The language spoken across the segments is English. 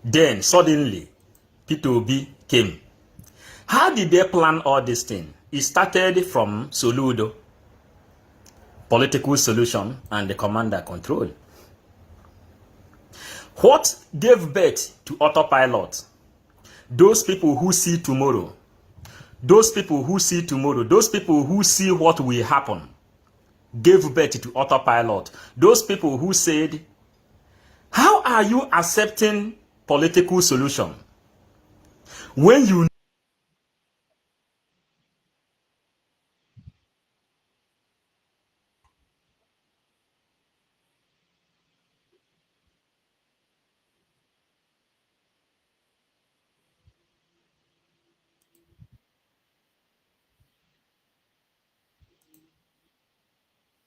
Then suddenly, P2B came. How did they plan all this thing? It started from Soludo, political solution, and the command and control. What gave birth to autopilot? Those people who see tomorrow. Those people who see tomorrow. Those people who see what will happen gave birth to autopilot. Those people who said, how are you accepting political solution when you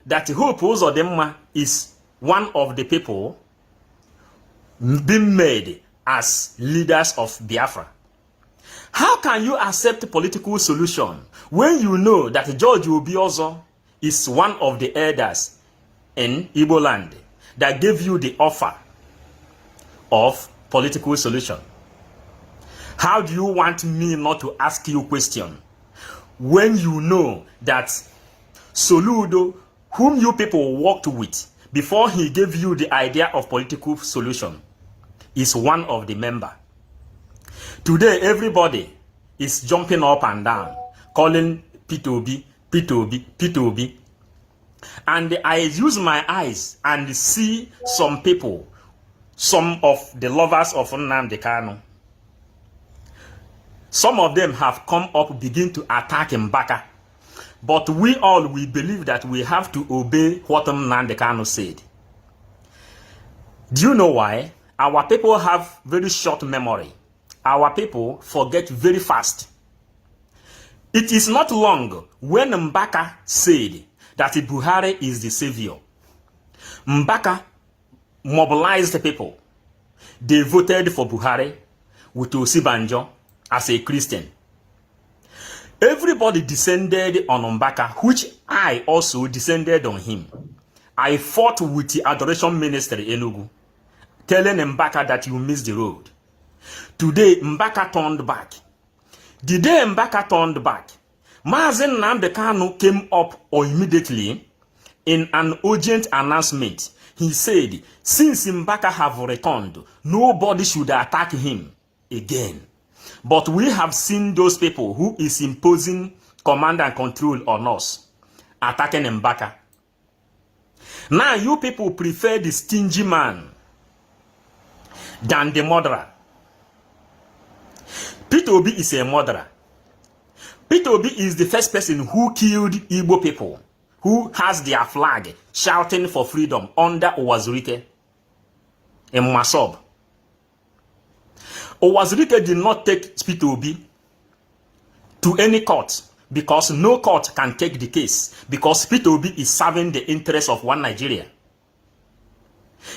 that Hope Uzodinma is one of the people being made as leaders of Biafra? How can you accept political solution when you know that George Obiozo is one of the elders in Igbo land that gave you the offer of political solution? How do you want me not to ask you question when you know that Soludo, whom you people worked with before he gave you the idea of political solution, is one of the member? Today, everybody is jumping up and down, calling P2B, P2B, P2B. And I use my eyes and see some people, some of the lovers of Nnamdi Kanu. Some of them have come up, begin to attack Mbaka. But we believe that we have to obey what Nnamdi Kanu said. Do you know why? Our people have very short memory. Our people forget very fast. It is not long when Mbaka said that Buhari is the savior. Mbaka mobilized the people. They voted for Buhari with Osibanjo as a Christian. Everybody descended on Mbaka, which I also descended on him. I fought with the Adoration Ministry Enugu, telling Mbaka that you missed the road. Today, Mbaka turned back. The day Mbaka turned back, Mazen Nnamdi Kanu came up immediately in an urgent announcement. He said, since Mbaka have returned, nobody should attack him again. But we have seen those people who is imposing command and control on us, attacking Mbaka. Now you people prefer the stingy man than the murderer. P2B is a murderer. P2B is the first person who killed Igbo people, who has their flag shouting for freedom under Owazurike in Masob. Owazurike did not take P2B to any court because no court can take the case, because P2B is serving the interests of one Nigeria.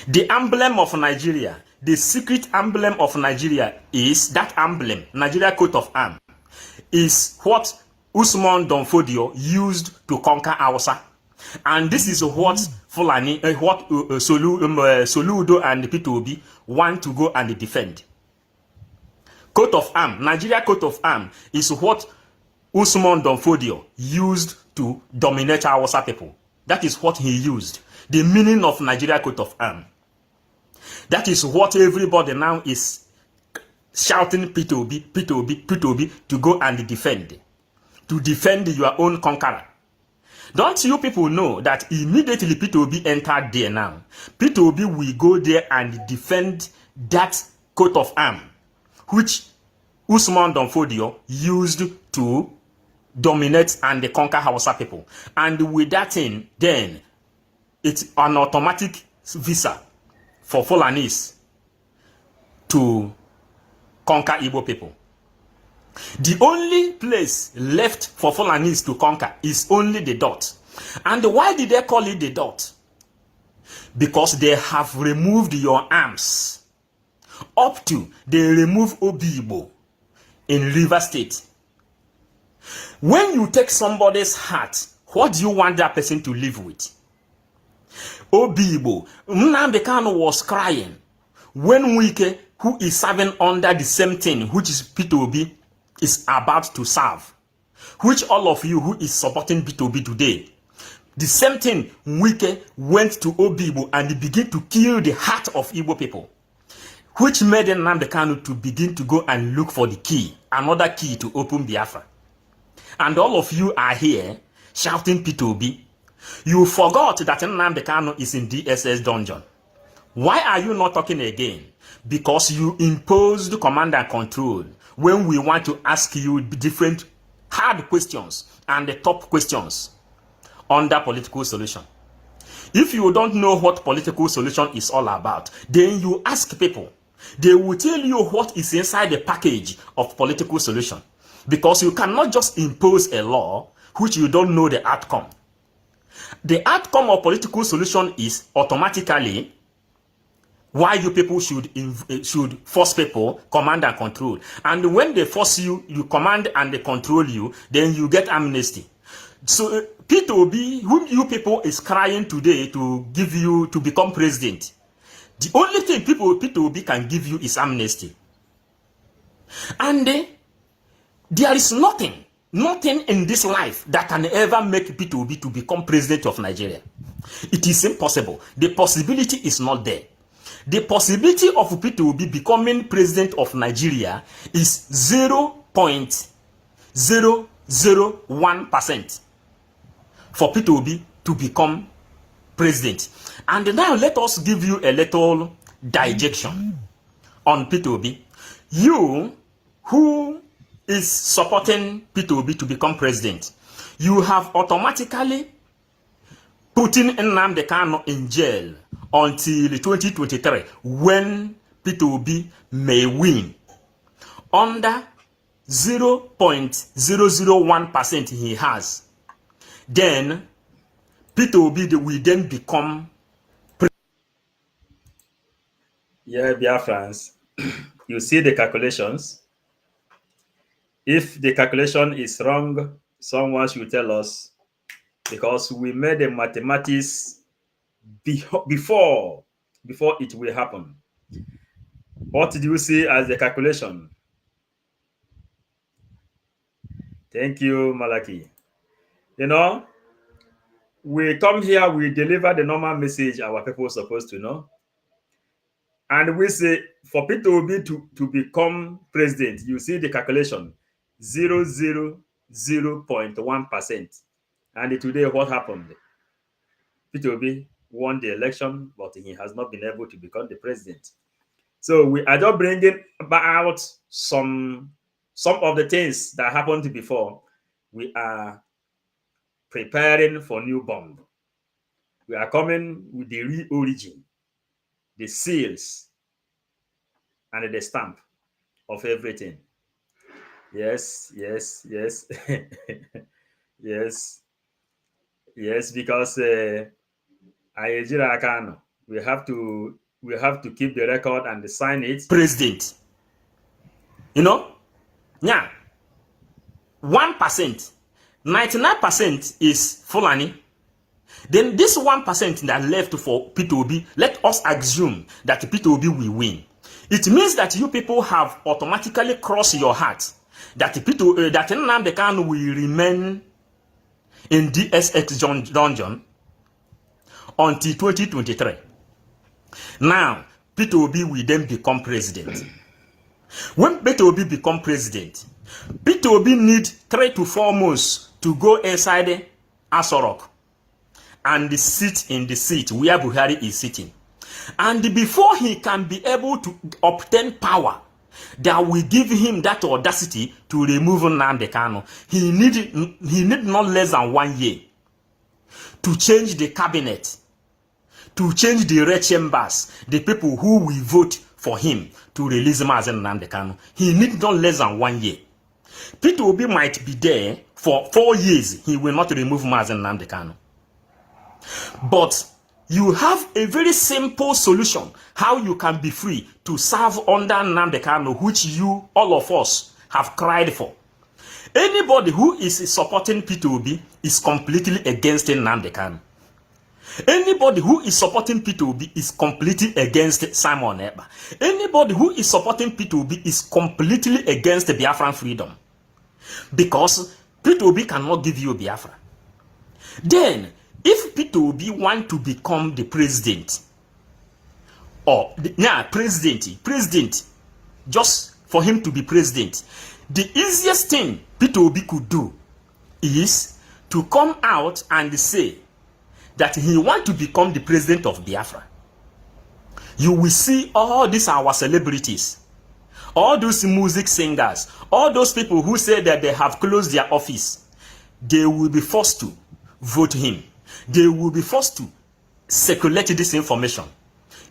The emblem of Nigeria, the secret emblem of Nigeria is that emblem, Nigeria coat of arms, is what Usman Donfodio used to conquer Hausa. And this is what Fulani, Soludo and P2B want to go and defend. Coat of arms, Nigeria coat of arms is what Usman Donfodio used to dominate Hausa people. That is what he used. The meaning of Nigeria coat of arms. That is what everybody now is shouting P2B, P2B, P2B to go and defend. To defend your own conqueror. Don't you people know that immediately P2B entered there now, P2B will go there and defend that coat of arms, which Usman Donfodio used to dominate and conquer Hausa people. And with that thing, then it's an automatic visa for Fulanis to conquer Igbo people. The only place left for Fulanis to conquer is only the dot. And why did they call it the dot? Because they have removed your arms. Up to they remove Obibo in River State. When you take somebody's heart, what do you want that person to live with? Obibo, Nnamdi Kanu was crying when Wike who is serving under the same thing which is P2B is about to serve, which all of you who is supporting P2B today, the same thing Wike went to Obibo and begin to kill the heart of Igbo people, which made Nnamdi Kanu to begin to go and look for the key, another key to open Biafra. And all of you are here shouting P2B. You forgot that Nnamdi Kanu is in DSS dungeon. Why are you not talking again? Because you imposed command and control when we want to ask you different hard questions and the top questions under political solution. If you don't know what political solution is all about, then you ask people. They will tell you what is inside the package of political solution. Because you cannot just impose a law which you don't know the outcome. The outcome of political solution is automatically why you people should force people, command and control. And when they force you, you command and they control you, then you get amnesty. So P2B, whom you people is crying today to give you to become president, the only thing P2B can give you is amnesty. And there is nothing in this life that can ever make P2B to become president of Nigeria. It is impossible. The possibility is not there. The possibility of P2B becoming president of Nigeria is 0.001% for P2B to become president. And now let us give you a little digestion on P2B. You who is supporting P2B to become president, you have automatically putting Nnamdi Kanu in jail until 2023 when P2B may win. Under 0.001% he has. Then P2B will then become Biafrans. You see the calculations. If the calculation is wrong, someone should tell us, because we made the mathematics before it will happen. What do you see as the calculation? Thank you, Malaki. You know, we come here, we deliver the normal message our people are supposed to know. And we say, for P2B to become president, you see the calculation, 0.1%. And today, what happened? P2B won the election, but he has not been able to become the president. So we are just bringing about some of the things that happened before. We are preparing for new bomb. We are coming with the real origin, the seals, and the stamp of everything. Yes, yes, yes. Yes, yes, because we have to keep the record and sign it. President. You know? Yeah. 1%, 99% is Fulani. Then this 1% that left for P2B, let us assume that P2B will win. It means that you people have automatically crossed your heart that Nnamdi Kanu will remain in DSX dungeon until 2023. Now, P2B will then become president. When P2B become president, P2B need 3 to 4 months to go inside Asorok and sit in the seat where Buhari is sitting. And before he can be able to obtain power that will give him that audacity to remove Nnamdi Kanu, he need not less than 1 year to change the cabinet, to change the red chambers, the people who will vote for him to release Mazen Nnamdi Kanu. He need not less than 1 year. P2B might be there for 4 years. He will not remove Mazen Nnamdi Kanu. But you have a very simple solution how you can be free to serve under Nnamdi Kanu, which you, all of us, have cried for. Anybody who is supporting P2B is completely against Nnamdi Kanu. Anybody who is supporting P2B is completely against Simon Ekpa. Anybody who is supporting P2B is completely against the Biafran freedom. Because P2B cannot give you Biafra. Then, if P2B want to become the president, or president, just for him to be president, the easiest thing P2B could do is to come out and say that he want to become the president of Biafra. You will see all these our celebrities, all those music singers, all those people who say that they have closed their office, they will be forced to vote him. They will be forced to circulate this information.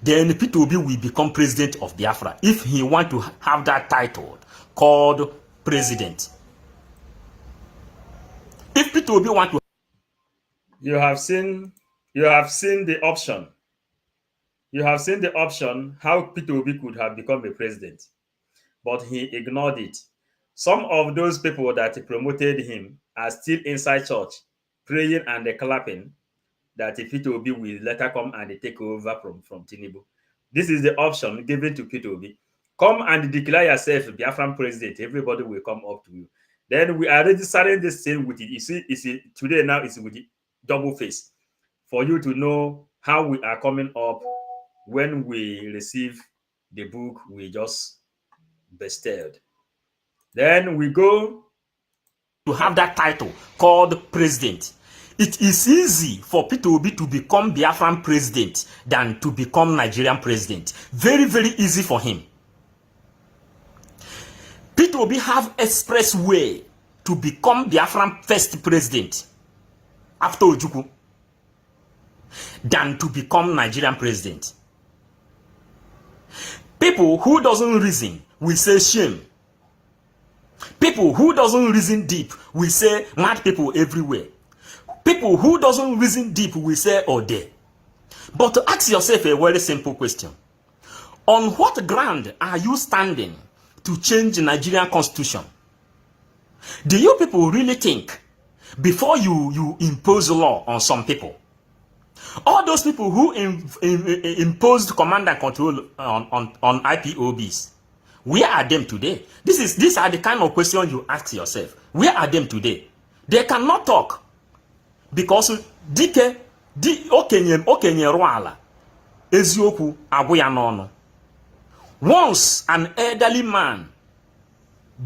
Then P2B will become president of Biafra if he want to have that title called president. If P2B want to, you have seen the option. You have seen the option how P2B could have become a president, but he ignored it. Some of those people that promoted him are still inside church, praying and clapping that P2B will later come and take over from Tinubu. This is the option given to P2B. Come and declare yourself Biafran president. Everybody will come up to you. Then we are registering this thing with it. You see, today now it's with the double face for you to know how we are coming up when we receive the book we just bestowed. Then we go to have that title called president. It is easy for P2B to become Biafran president than to become Nigerian president. Very, very easy for him. P2B have express way to become Biafran first president after Ojukwu than to become Nigerian president. People who doesn't reason will say shame. People who doesn't reason deep will say mad people everywhere. People who doesn't reason deep will say oh there. But ask yourself a very simple question. On what ground are you standing to change the Nigerian constitution? Do you people really think before you impose law on some people? All those people who imposed command and control on IPOBs, where are them today? These are the kind of questions you ask yourself. Where are them today? They cannot talk because okenye rwala ezioku abuya nono. Once an elderly man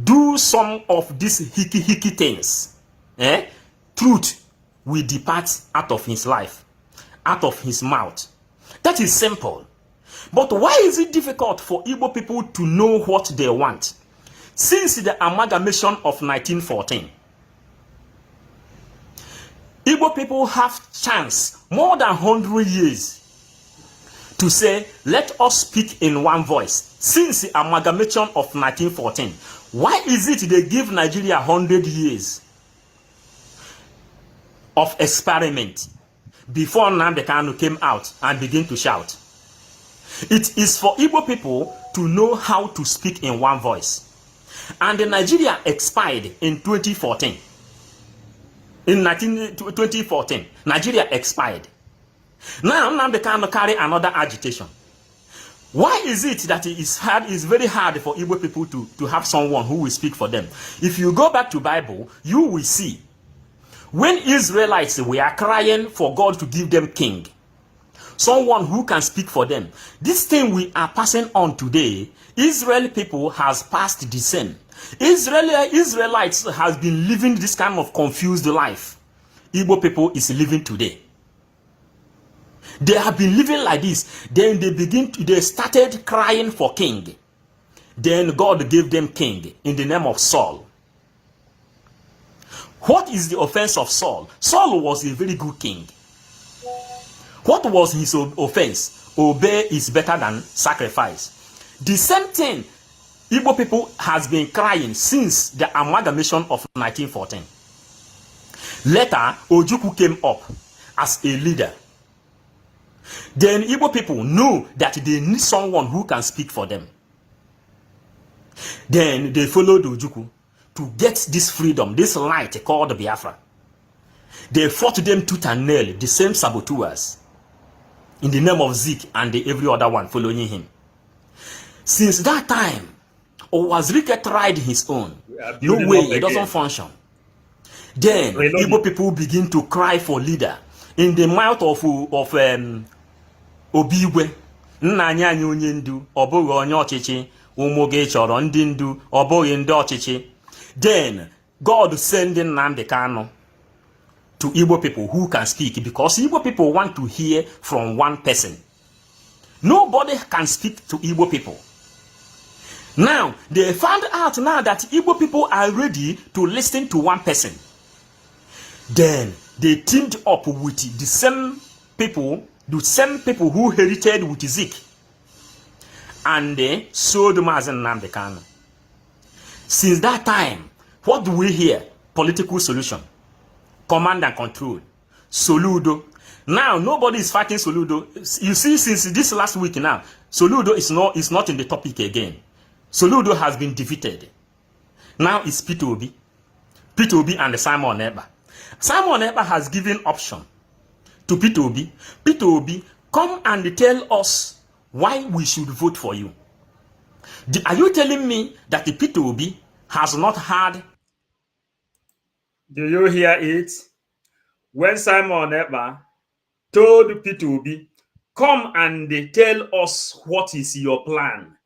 do some of these hicky things, truth will depart out of his life, out of his mouth. That is simple. But why is it difficult for Igbo people to know what they want? Since the amalgamation of 1914, Igbo people have chance more than 100 years to say, let us speak in one voice. Since the amalgamation of 1914, why is it they give Nigeria 100 years of experiment before Nnamdi Kanu came out and began to shout? It is for Igbo people to know how to speak in one voice. And Nigeria expired in 2014. In 2014, Nigeria expired. Now Nnamdi Kanu carry another agitation. Why is it that it's very hard for Igbo people to have someone who will speak for them? If you go back to Bible, you will see when Israelites were crying for God to give them king, someone who can speak for them. This thing we are passing on today, Israeli people has passed the same. Israelites has been living this kind of confused life. Igbo people is living today. They have been living like this. Then they started crying for king. Then God gave them king in the name of Saul. What is the offense of Saul? Saul was a very good king. What was his offense? Obey is better than sacrifice. The same thing Igbo people has been crying since the amalgamation of 1914. Later, Ojukwu came up as a leader. Then Igbo people knew that they need someone who can speak for them. Then they followed Ojukwu to get this freedom, this light called Biafra. They fought them tooth and nail, the same saboteurs. in the name of Zeke and every other one following him. Since that time, Owazirike tried his own. No way, it doesn't function. Then Igbo people begin to cry for leader in the mouth of Obigwe. Nna anyị onye ndu, ọ bụghị onye ọchịchị, ụmụ gị chọrọ ndị ndu, ọ bụghị ndị ọchịchị. Then God sending Nnamdi Kanu to Igbo people who can speak, because Igbo people want to hear from one person. Nobody can speak to Igbo people. Now, they found out now that Igbo people are ready to listen to one person. Then, they teamed up with the same people who herited with Zeke. And they sold Mazen Nnamdi Kanu. Since that time, what do we hear? Political solution. Command and control. Soludo. Now, nobody is fighting Soludo. You see, since this last week now, Soludo is not in the topic again. Soludo has been defeated. Now it's Peter Obi. Peter Obi and Simon Ekpa. Simon Ekpa has given option to Peter Obi. Peter Obi, come and tell us why we should vote for you. Are you telling me that the Peter Obi has not had? Do you hear it? When Simon Ekpa told Peter Obi, come and tell us what is your plan.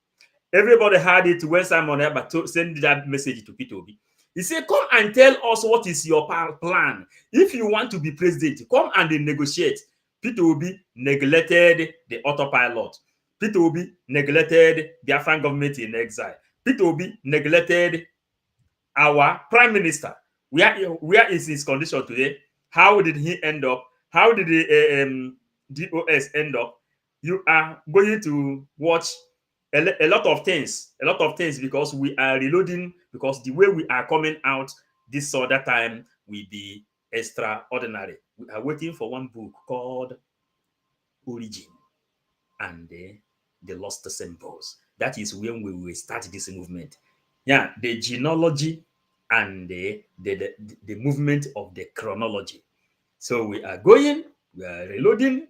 Everybody heard it when Simon Ekpa sent that message to Peter Obi. He said, come and tell us what is your plan. If you want to be president, come and negotiate. Peter Obi neglected the autopilot. Peter Obi neglected Biafran government in exile. Peter Obi neglected our prime minister. Where is his condition today? How did he end up? How did the DOS end up? You are going to watch a lot of things, because we are reloading, because the way we are coming out this other time will be extraordinary. We are waiting for one book called Origin and the Lost Symbols. That is when we will start this movement. Yeah, the genealogy and the movement of the chronology. So we are reloading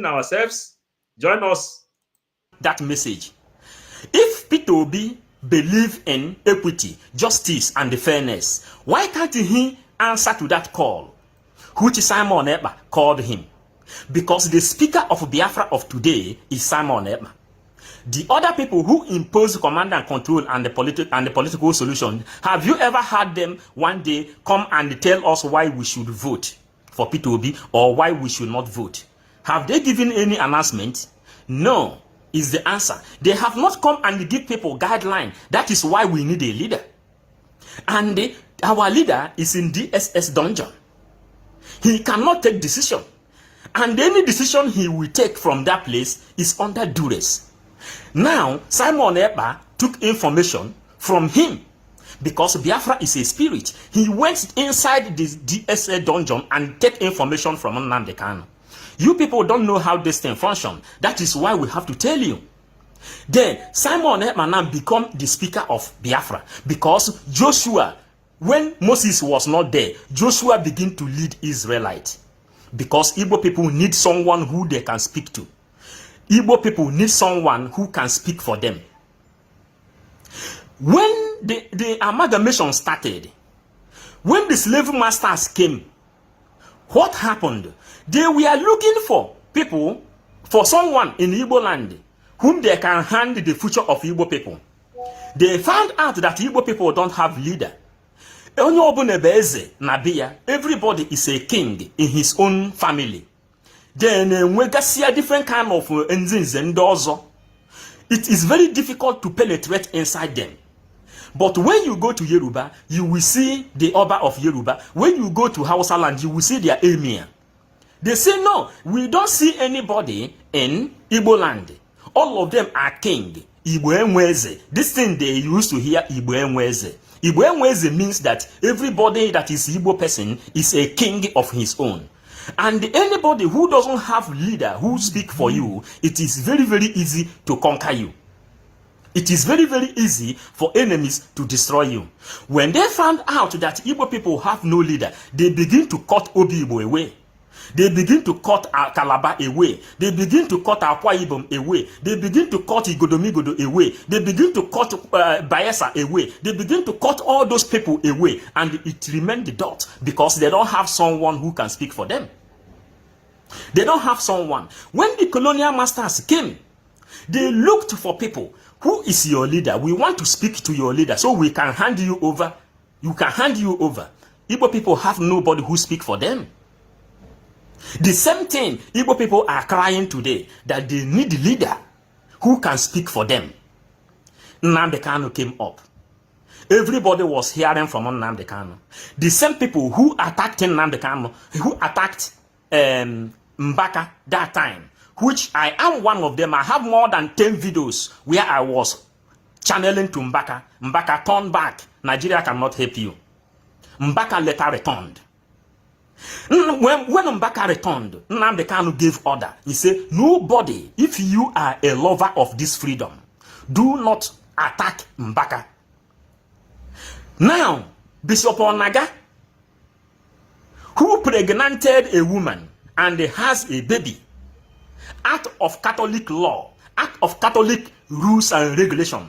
ourselves. Join us. That message. If Peter Obi believes in equity, justice, and fairness, why can't he answer to that call, which Simon Ekpa called him? Because the speaker of Biafra of today is Simon Ekpa. The other people who impose command and control and the political solution, have you ever heard them one day come and tell us why we should vote for Peter Obi or why we should not vote? Have they given any announcement? No, is the answer. They have not come and give people guideline. That is why we need a leader. And our leader is in DSS dungeon. He cannot take decision. And any decision he will take from that place is under duress. Now, Simon Ekpa took information from him because Biafra is a spirit. He went inside the DSA dungeon and take information from Nnamdi Kanu. You people don't know how this thing functions. That is why we have to tell you. Then, Simon Ekpa now become the speaker of Biafra because Joshua, when Moses was not there, Joshua began to lead Israelites because Igbo people need someone who they can speak to. Igbo people need someone who can speak for them. When the amalgamation started, when the slave masters came, what happened? They were looking for people, for someone in Igbo land whom they can hand the future of Igbo people. They found out that Igbo people don't have leader. Everybody is a king in his own family. Then we see a different kind of engines and dozo. It is very difficult to penetrate inside them. But when you go to Yoruba, you will see the Oba of Yoruba. When you go to Hausa land, you will see their emir. They say, no, we don't see anybody in Igbo land. All of them are king. Igbo Enweze. This thing they used to hear, Igbo Enweze. Igbo Enweze means that everybody that is Igbo person is a king of his own. And anybody who doesn't have leader who speak for you, it is very, very easy to conquer you. It is very, very easy for enemies to destroy you. When they found out that Igbo people have no leader, they begin to cut Obi Igbo away. They begin to cut Calabar away. They begin to cut Akwa Ibom away. They begin to cut Igodomigodo away. They begin to cut Bayelsa away. They begin to cut all those people away. And it remained the dot because they don't have someone who can speak for them. They don't have someone. When the colonial masters came, they looked for people. Who is your leader? We want to speak to your leader so we can hand you over. You can hand you over. Igbo people have nobody who speak for them. The same thing Igbo people are crying today, that they need a leader who can speak for them. Nnamdi Kanu came up. Everybody was hearing from Nnamdi Kanu. The same people who attacked Nnamdi Kanu, who attacked Mbaka that time, which I am one of them. I have more than 10 videos where I was channeling to Mbaka. Mbaka turned back. Nigeria cannot help you. Mbaka later returned. When Mbaka returned, Nnamdi Kanu gave order. He said, nobody, if you are a lover of this freedom, do not attack Mbaka. Now, Bishop Onaga, who pregnanted a woman and has a baby, out of Catholic law, out of Catholic rules and regulation,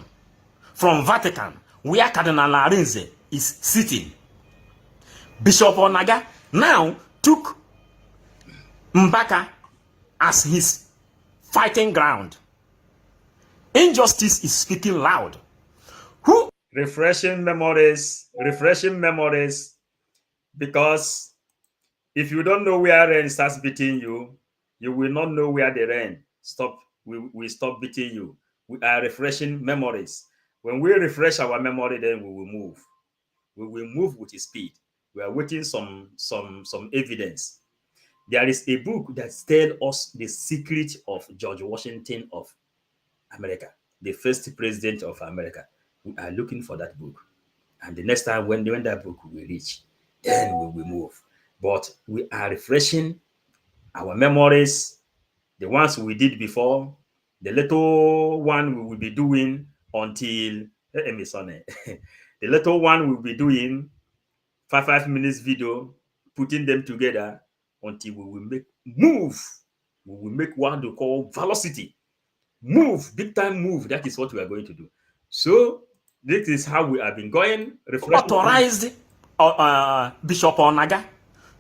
from Vatican, where Cardinal Arinze is sitting, Bishop Onaga now took Mbaka as his fighting ground. Injustice is speaking loud. Who? Refreshing memories, because if you don't know where rain starts beating you, you will not know where the rain will stop beating you. We are refreshing memories. When we refresh our memory, then we will move. We will move with speed. We are waiting some evidence. There is a book that tells us the secret of George Washington of America, the first president of America. We are looking for that book. And the next time when that book will reach, then we will move. But we are refreshing our memories, the ones we did before, the little one we will be doing until the little one we will be doing 5 minutes video, putting them together until we will make move. We will make what they call velocity. Move, big time move. That is what we are going to do. So this is how we have been going. Authorized Bishop Onaga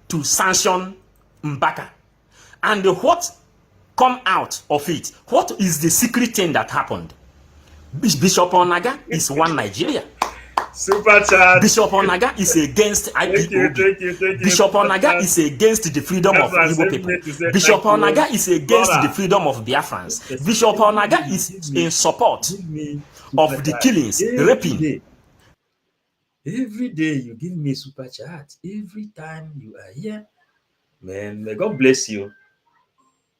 to sanction Mbaka. And what come out of it? What is the secret thing that happened? Bishop Onaga is one Nigeria. Super chat. Bishop Onaga is against IPOB. Thank you. Bishop Onaga is against the freedom of Igbo people. Bishop Onaga is against the freedom of Biafrans. Bishop Onaga is in support of the killings, raping. Every day you give me super chat. Every time you are here, man. May God bless you.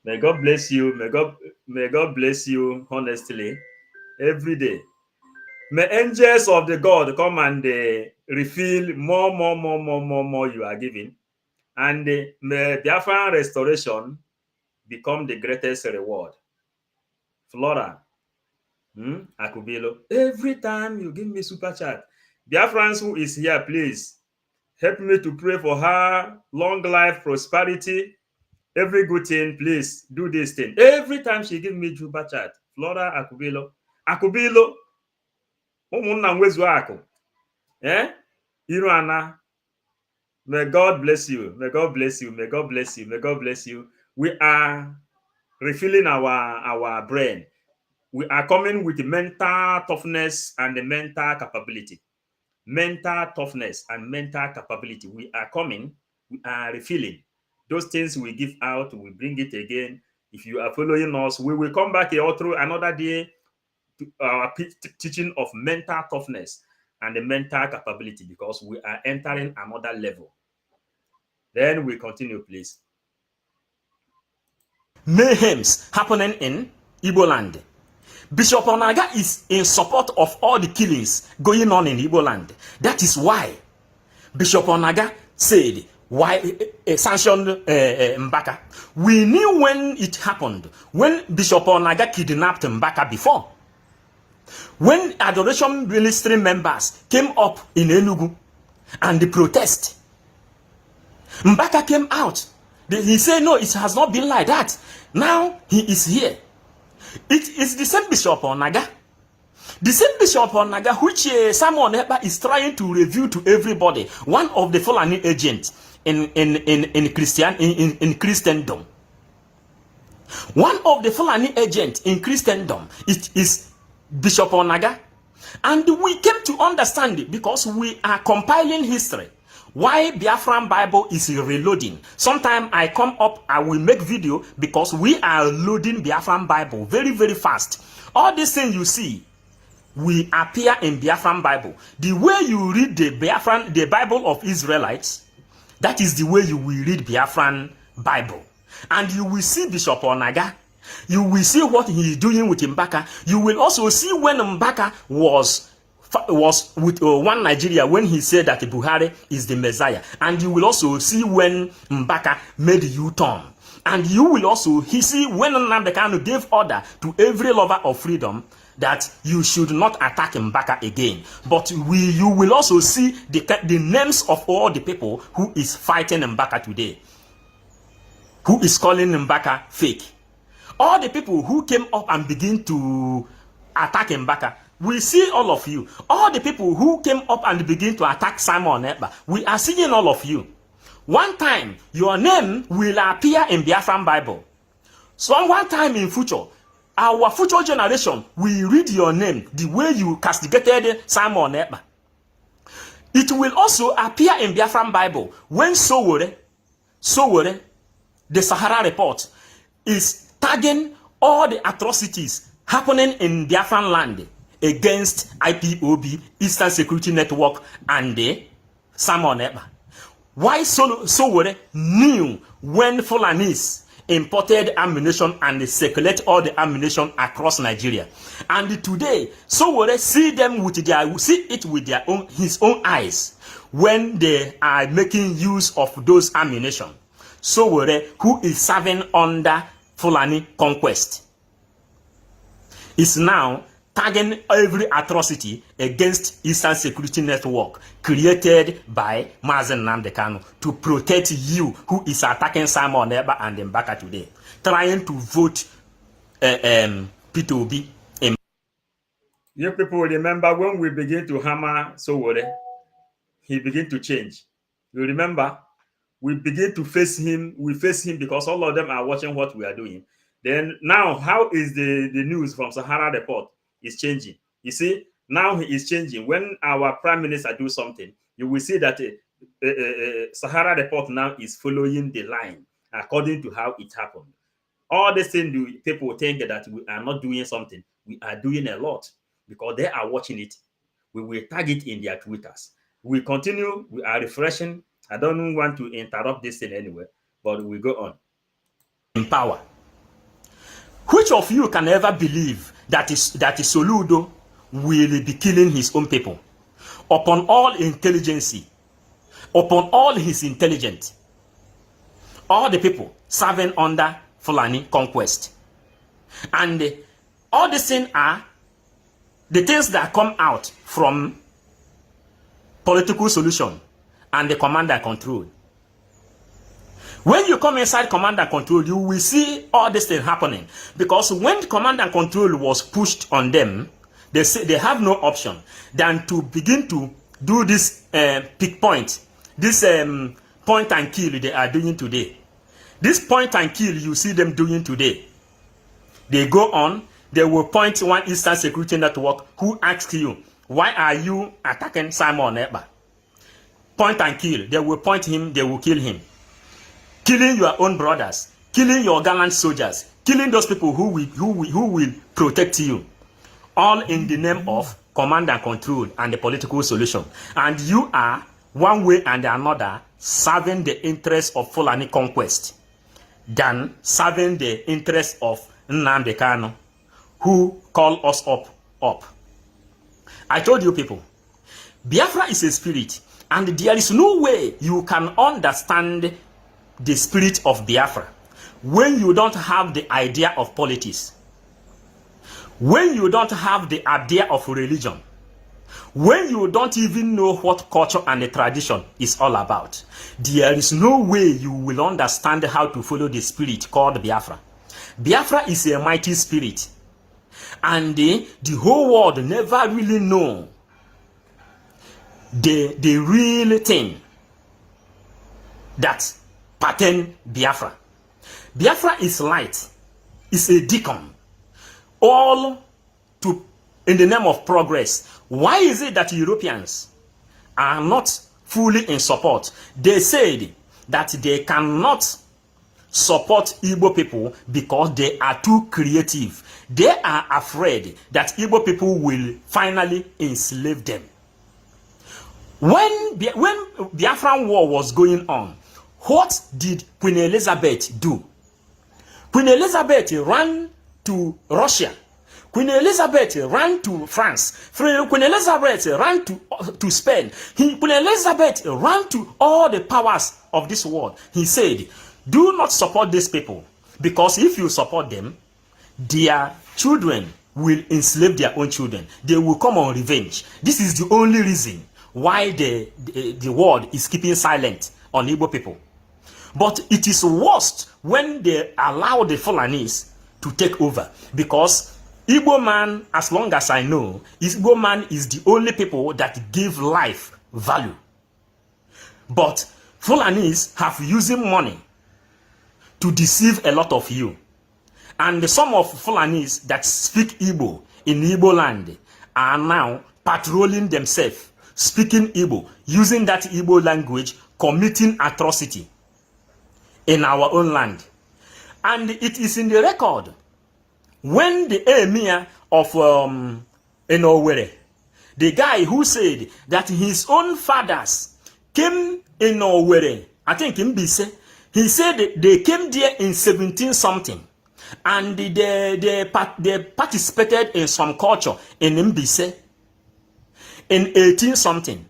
May God bless you. May God bless you. Honestly, every day. May angels of the God come and refill more you are giving. And may Biafran restoration become the greatest reward. Flora, Akubilo, every time you give me super chat, Biafrans who is here, please help me to pray for her long life, prosperity, every good thing. Please do this thing. Every time she give me super chat, Flora Akubilo, Iruana, may God bless you. May God bless you. May God bless you. May God bless you. We are refilling our brain. We are coming with mental toughness and the mental capability. Mental toughness and mental capability. We are coming. We are refilling. Those things we give out, we bring it again. If you are following us, we will come back here through another day. Our teaching of mental toughness and the mental capability, because we are entering another level. Then we continue, please. Mayhems happening in Igbo land. Bishop Onaga is in support of all the killings going on in Igbo land. That is why Bishop Onaga said, why sanctioned Mbaka. We knew when it happened, when Bishop Onaga kidnapped Mbaka before. When Adoration Ministry members came up in Enugu and the protest, Mbaka came out. He said, no, it has not been like that. Now he is here. It is the same Bishop Onaga. The same Bishop Onaga, which Simon Ekpa is trying to reveal to everybody, one of the Fulani agents in Christendom. One of the Fulani agents in Christendom is Bishop Onaga. And we came to understand it because we are compiling history. Why Biafran Bible is reloading. Sometimes I come up, I will make video because we are loading Biafran Bible very, very fast. All these things you see, we appear in Biafran Bible. The way you read the Bible of Israelites, that is the way you will read Biafran Bible. And you will see Bishop Onaga. You will see what he is doing with Mbaka. You will also see when Mbaka was with one Nigeria, when he said that Buhari is the Messiah. And you will also see when Mbaka made U-turn. And you will also see when Nnamdi Kanu gave order to every lover of freedom that you should not attack Mbaka again. But you will also see the names of all the people who is fighting Mbaka today, who is calling Mbaka fake. All the people who came up and begin to attack Mbaka, we see all of you. All the people who came up and begin to attack Simon Ekpa, we are seeing all of you. One time, your name will appear in Biafran Bible. So one time in future, our future generation will read your name the way you castigated Simon Ekpa. It will also appear in Biafran Bible when Sowore, the Sahara Report, is tagging all the atrocities happening in Biafran land against IPOB, Eastern Security Network, and the Simon Ekpa. Why Sowore knew when Fulanis imported ammunition and circulate all the ammunition across Nigeria. And today, Sowore see it with his own eyes when they are making use of those ammunition. Sowore, who is serving under Fulani conquest, is now tagging every atrocity against Eastern Security Network created by Mazen Nnamdi Kanu to protect you who is attacking Simon Ekpa and Mbaka today, trying to vote P2B. You people remember when we begin to hammer Sowore, he began to change. You remember? We begin to face him. We face him because all of them are watching what we are doing. Then now, how is the news from Sahara Report is changing? You see, now he is changing. When our prime minister do something, you will see that Sahara Report now is following the line according to how it happened. All the things people think that we are not doing something, we are doing a lot because they are watching it. We will tag it in their Twitters. We continue. We are refreshing. I don't want to interrupt this thing anyway, but we go on. In power. Which of you can ever believe that Soludo will be killing his own people? Upon all intelligence, upon all his intelligence, all the people serving under Fulani conquest. And all these things are the things that come out from political solution and the command and control. When you come inside command and control, you will see all this thing happening. Because when command and control was pushed on them, they say they have no option than to begin to do this pick point, this point and kill they are doing today. This point and kill you see them doing today. They go on, they will point one Eastern Security Network who asks you, why are you attacking Simon Ekpa? Point and kill. They will point him, they will kill him. Killing your own brothers, killing your gallant soldiers, killing those people who will protect you, all in the name of command and control and the political solution. And you are one way and another serving the interests of Fulani conquest than serving the interests of Nnamdi Kanu, who call us up. I told you people, Biafra is a spirit, and there is no way you can understand the spirit of Biafra when you don't have the idea of politics, when you don't have the idea of religion, When you don't even know what culture and the tradition is all about, there is no way you will understand how to follow the spirit called Biafra. Biafra is a mighty spirit, and the whole world never really know the real thing that pattern Biafra. Biafra is light, is a beacon, all to in the name of progress. Why is it that Europeans are not fully in support? They said that they cannot support Igbo people because they are too creative. They are afraid that Igbo people will finally enslave them. When Biafran War was going on, what did Queen Elizabeth do? Queen Elizabeth ran to Russia. Queen Elizabeth ran to France. Queen Elizabeth ran to Spain. Queen Elizabeth ran to all the powers of this world. He said, do not support these people, because if you support them, their children will enslave their own children. They will come on revenge. This is the only reason why the world is keeping silent on Igbo people. But it is worst when they allow the Fulanis to take over, because Igbo man, as long as I know, Igbo man is the only people that give life value. But Fulanis have using money to deceive a lot of you. And some of Fulanis that speak Igbo in Igbo land are now patrolling themselves, speaking Igbo, using that Igbo language, committing atrocity in our own land. And it is in the record when the emir of Owerri, the guy who said that his own fathers came in Owerri, I think in Bise, he said they came there in 17 something, and they participated in some culture in Mbise in 18 something.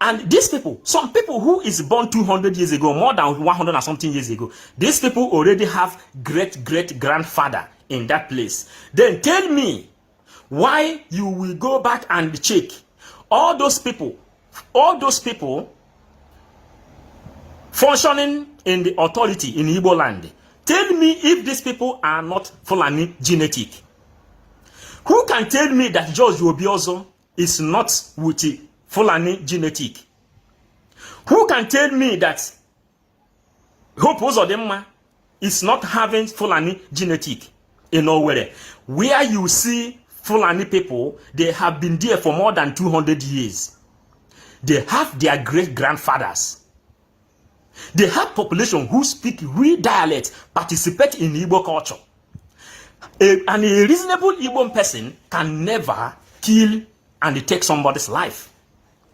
And these people, some people who is born 200 years ago, more than 100 and something years ago, these people already have great-great-grandfather in that place. Then tell me why you will go back and check all those people functioning in the authority in Igbo land. Tell me if these people are not Fulani genetic. Who can tell me that George Obiozo is not with Fulani genetic? Who can tell me that Hope Uzodimma is not having Fulani genetic in Owerri? Where you see Fulani people, they have been there for more than 200 years. They have their great-grandfathers. They have population who speak real dialect, participate in Igbo culture. And a reasonable Igbo person can never kill and take somebody's life.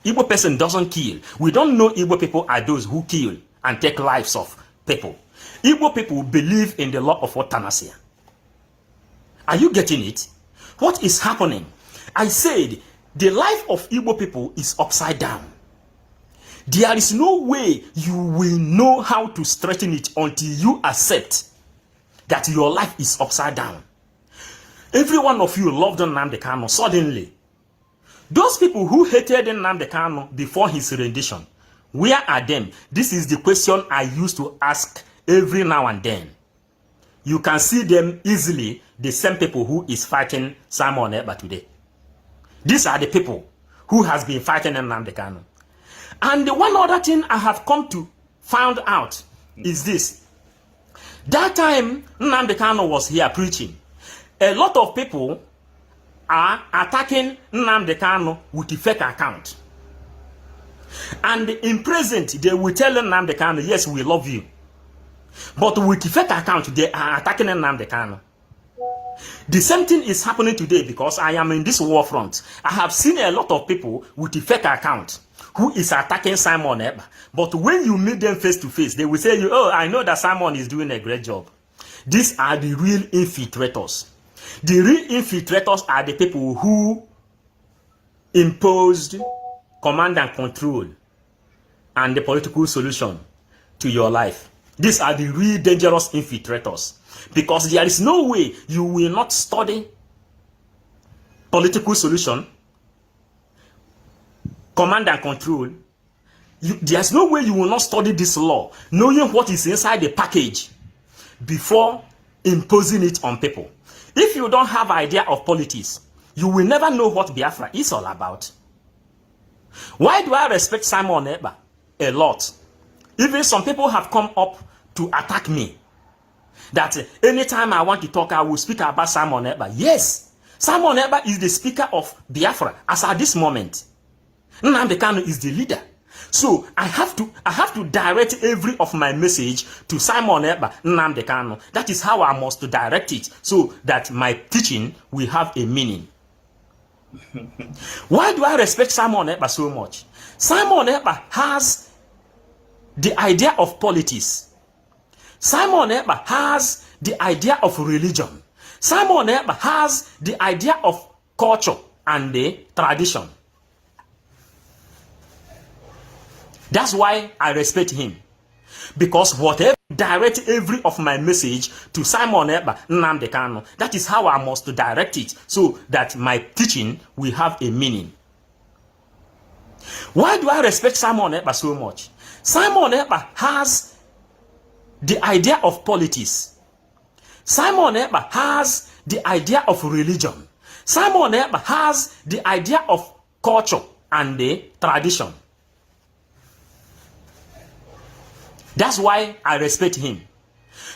Igbo person doesn't kill. We don't know Igbo people are those who kill and take lives of people. Igbo people believe in the law of euthanasia. Are you getting it? What is happening? I said the life of Igbo people is upside down. There is no way you will know how to straighten it until you accept that your life is upside down. Every one of you loved Nnamdi Kanu suddenly. Those people who hated Nnamdi Kanu before his rendition, where are them? This is the question I used to ask every now and then. You can see them easily, the same people who is fighting Simon Ekpa today. These are the people who has been fighting Nnamdi Kanu. And the one other thing I have come to find out is this. That time Nnamdi Kanu was here preaching, a lot of people are attacking Nnamdi Kanu with a fake account. And in present, they will tell Nnamdi Kanu, yes, we love you. But with a fake account, they are attacking Nnamdi Kanu. The same thing is happening today because I am in this war front. I have seen a lot of people with a fake account who is attacking Simon Ekpa. But when you meet them face to face, they will say, oh, I know that Simon is doing a great job. These are the real infiltrators. The real infiltrators are the people who imposed command and control and the political solution to your life. These are the real dangerous infiltrators, because there is no way you will not study political solution, command and control, there's no way you will not study this law, knowing what is inside the package before imposing it on people. If you don't have idea of politics, you will never know what Biafra is all about. Why do I respect Simon Ekpa a lot? Even some people have come up to attack me. That anytime I want to talk, I will speak about Simon Ekpa. Yes, Simon Ekpa is the speaker of Biafra as at this moment. Nnamdi Kanu is the leader. So I have to direct every of my message to Simon Ekpa, Nnamdi Kanu. That is how I must direct it, so that my teaching will have a meaning. Why do I respect Simon Ekpa so much? Simon Ekpa has the idea of politics. Simon Ekpa has the idea of religion. Simon Ekpa has the idea of culture and the tradition. That's why I respect him. Because whatever direct every of my message to Simon Ekpa, Nnamdi Kanu, that is how I must direct it, so that my teaching will have a meaning. Why do I respect Simon Ekpa so much? Simon Ekpa has the idea of politics. Simon Ekpa has the idea of religion. Simon Ekpa has the idea of culture and the tradition. That's why I respect him.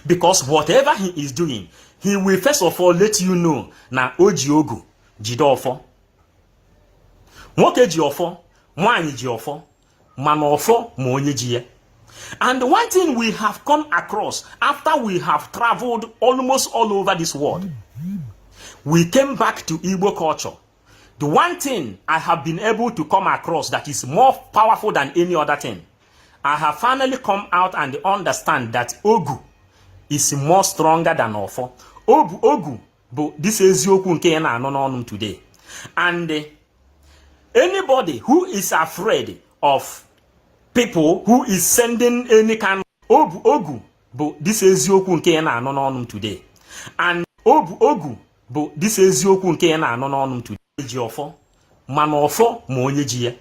Because whatever he is doing, he will first of all let you know na oji ogu jidofo. Nwoke ji ofo, nwanyi ji ofo, mana ofo ma onye ji ya. And one thing we have come across after we have traveled almost all over this world, we came back to Igbo culture. The one thing I have been able to come across that is more powerful than any other thing, I have finally come out and understand that Ogu is more stronger than Ofo. Ogu, but this is eziokwu nke na anọ n'ọnụ today. And anybody who is afraid of people who is sending any kind of Ogu, but this is eziokwu nke na anọ n'ọnụ today. And Ogu, but this is eziokwu nke na anọ n'ọnụ today. Ji Ofo, mana Ofo ma onye ji ya.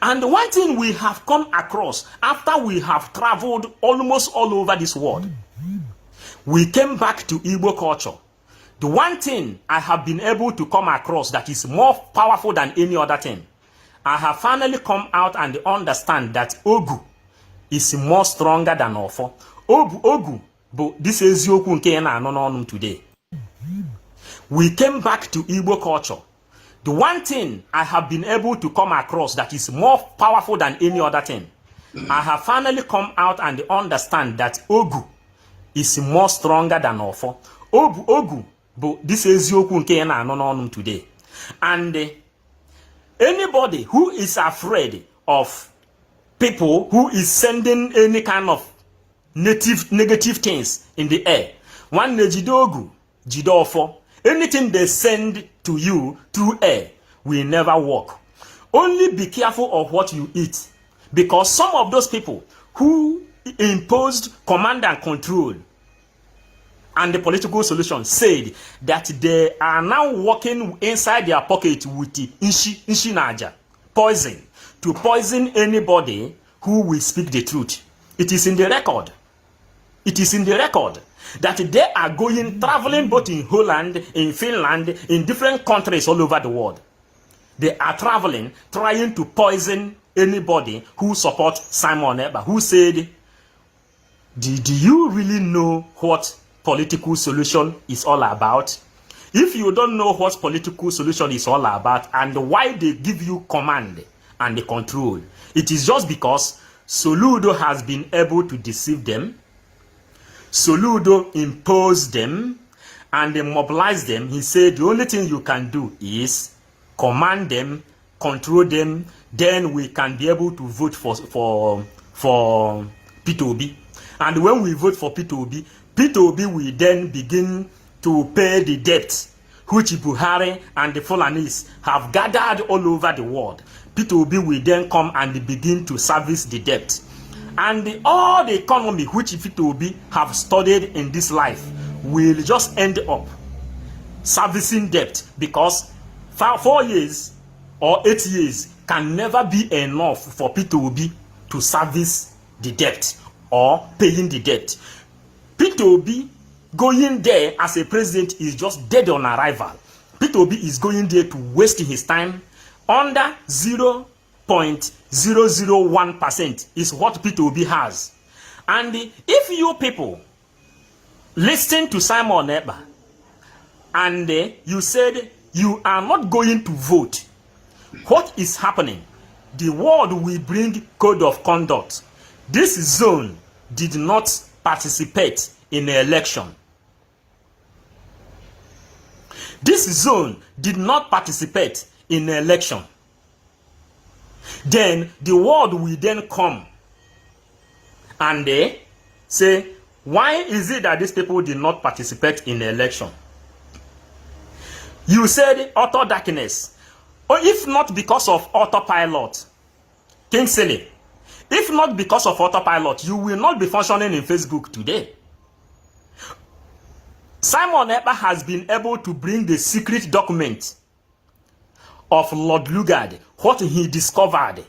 And one thing we have come across after we have traveled almost all over this world, we came back to Igbo culture. The one thing I have been able to come across that is more powerful than any other thing, I have finally come out and understand that Ogu is more stronger than Ofo. Ogu, but this is eziokwu nke na anọ n'ọnụ today. We came back to Igbo culture. The one thing I have been able to come across that is more powerful than any other thing, I have finally come out and understand that Ogu is more stronger than Ofo. Ogu, but this is eziokwu nke na anọ n'ọnụ today. And anybody who is afraid of people who is sending any kind of negative things in the air, one jide Ogu, jide Ofo. Anything they send to you through air will never work. Only be careful of what you eat, because some of those people who imposed command and control and the political solution said that they are now working inside their pocket with the inshi naja, poison, to poison anybody who will speak the truth. It is in the record. It is in the record that they are traveling both in Holland, in Finland, in different countries all over the world. They are traveling, trying to poison anybody who supports Simon Ekpa, who said, do you really know what political solution is all about? If you don't know what political solution is all about and why they give you command and the control, it is just because Soludo has been able to deceive them. Soludo imposed them and mobilized them. He said the only thing you can do is command them, control them, then we can be able to vote for Peter Obi. And when we vote for Peter Obi will then begin to pay the debt which Buhari and the Fulanis have gathered all over the world. Peter Obi will then come and begin to service the debt. And all the economy which Peter Obi have studied in this life will just end up servicing debt, because for 4 years or 8 years can never be enough for Peter Obi to service the debt or paying the debt. Peter Obi going there as a president is just dead on arrival. Peter Obi is going there to waste his time. Under 0.001% is what Peter Obi has. And if you people listen to Simon Ekpa and you said you are not going to vote, what is happening? The world will bring code of conduct. This zone did not participate in the election. This zone did not participate in the election. Then the world will then come and they say, why is it that these people did not participate in the election? You said utter darkness. Or if not because of autopilot, Kingsley, if not because of autopilot, you will not be functioning in Facebook today. Simon Ekpa has been able to bring the secret document of Lord Lugard, what he discovered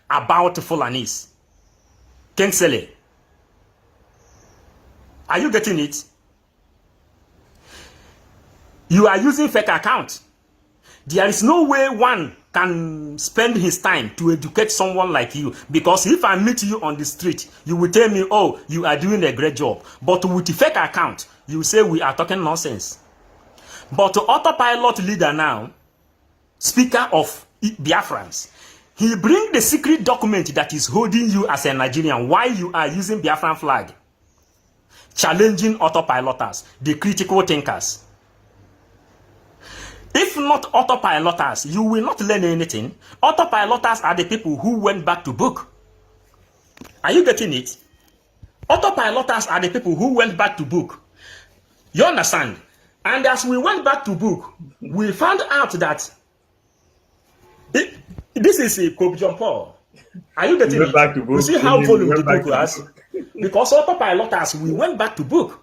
about Fulanis. Kingsley, are you getting it? You are using fake account. There is no way one can spend his time to educate someone like you, because if I meet you on the street, you will tell me, oh, you are doing a great job. But with the fake account, you say we are talking nonsense. But the autopilot leader now, speaker of Biafrans, he bring the secret document that is holding you as a Nigerian while you are using Biafran flag, challenging autopiloters, the critical thinkers. If not autopiloters, you will not learn anything. Autopiloters are the people who went back to book. Are you getting it? Autopiloters are the people who went back to book. You understand? And as we went back to book, we found out that this is a Pope John Paul. Are you getting it? Back to book. You see how volume the book was? Because autopiloters, we went back to book.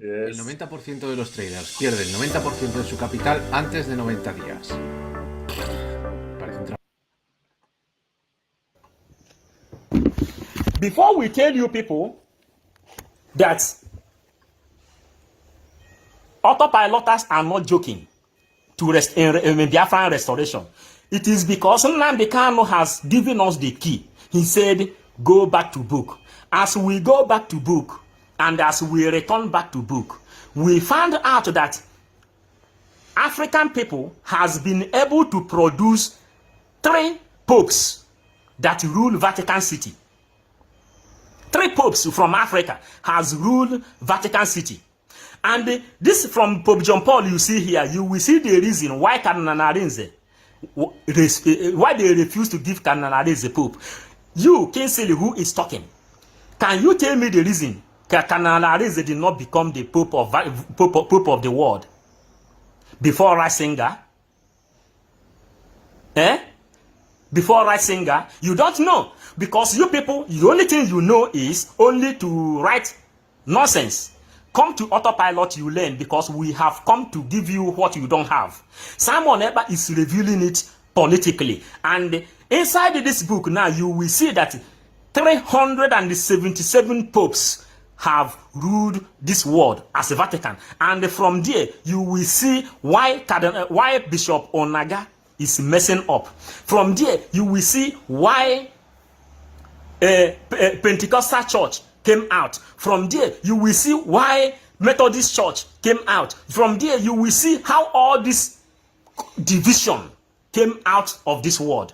El 90% de los traders pierde el 90% de su capital antes de 90 días. Parece un Before we tell you people that autopiloters are not joking to Biafran restoration, it is because Nnamdi Kanu has given us the key. He said, go back to book. As we go back to book, and as we return back to book, we found out that African people has been able to produce 3 popes that rule Vatican City. 3 popes from Africa has ruled Vatican City. And this from Pope John Paul you see here, you will see the reason why Cardinal Arinze, why they refuse to give Cardinal Arinze Pope. You, Kingsley, who is talking, can you tell me the reason Cardinal Arinze did not become the Pope of the world before Ratzinger? Before Ratzinger? You don't know. Because you people, the only thing you know is only to write nonsense. Come to autopilot, you learn, because we have come to give you what you don't have. Simon Ekpa is revealing it politically. And inside this book now, you will see that 377 popes have ruled this world as a Vatican. And from there, you will see why Bishop Onaga is messing up. From there, you will see why Pentecostal church came out. From there, you will see why Methodist church came out. From there, you will see how all this division came out of this world.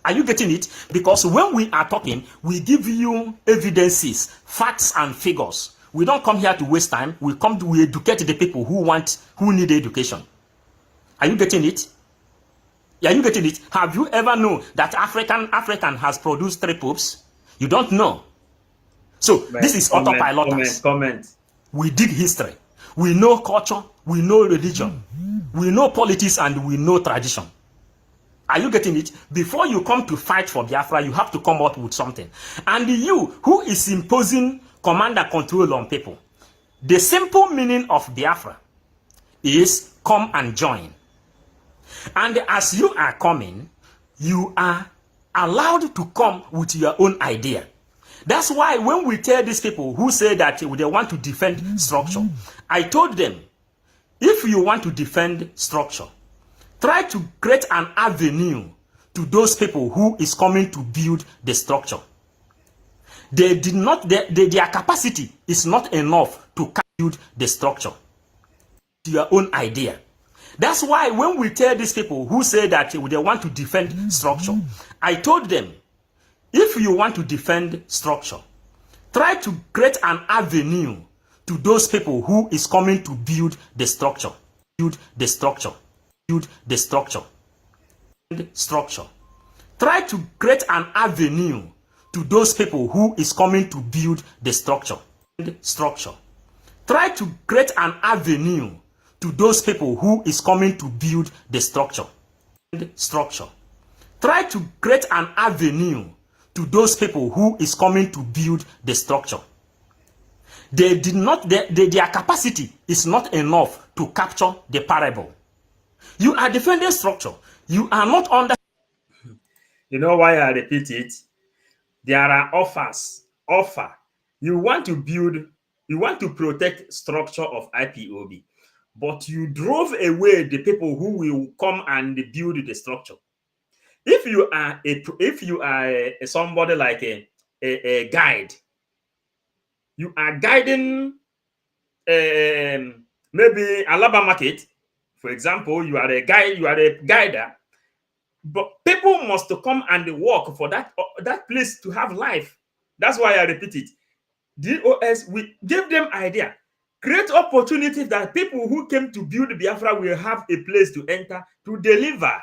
Are you getting it? Because when we are talking, we give you evidences, facts, and figures. We don't come here to waste time. We educate the people who need education. Are you getting it? Are you getting it? Have you ever known that African has produced 3 popes? You don't know. So this is autopilot. Comment. We dig history. We know culture. We know religion. We know politics, and we know tradition. Are you getting it? Before you come to fight for Biafra, you have to come up with something. And you, who is imposing command and control on people, the simple meaning of Biafra is come and join. And as you are coming, you are allowed to come with your own idea. That's why when we tell these people who say that they want to defend structure, I told them, if you want to defend structure, try to create an avenue to those people who is coming to build the structure. They did not, their capacity is not enough to build the structure. Your own idea. That's why when we tell these people who say that they want to defend structure, I told them, if you want to defend structure, try to create an avenue to those people who is coming to build the structure. Build the structure. Build the structure. Structure. Try to create an avenue to those people who is coming to build the structure. Structure. Try to create an avenue to those people who is coming to build the structure. Structure. Try to create an avenue to those people who is coming to build the structure. They did not, their capacity is not enough to capture the parable. You are defending structure. You are not under. You know why I repeat it? There are offers. Offer. You want to build, you want to protect structure of IPOB, but you drove away the people who will come and build the structure. If you are somebody like a guide, you are guiding maybe Alaba market, for example, you are a guide, you are a guider, but people must come and work for that place to have life. That's why I repeat it. DOS, we give them idea, create opportunities that people who came to build Biafra will have a place to enter to deliver.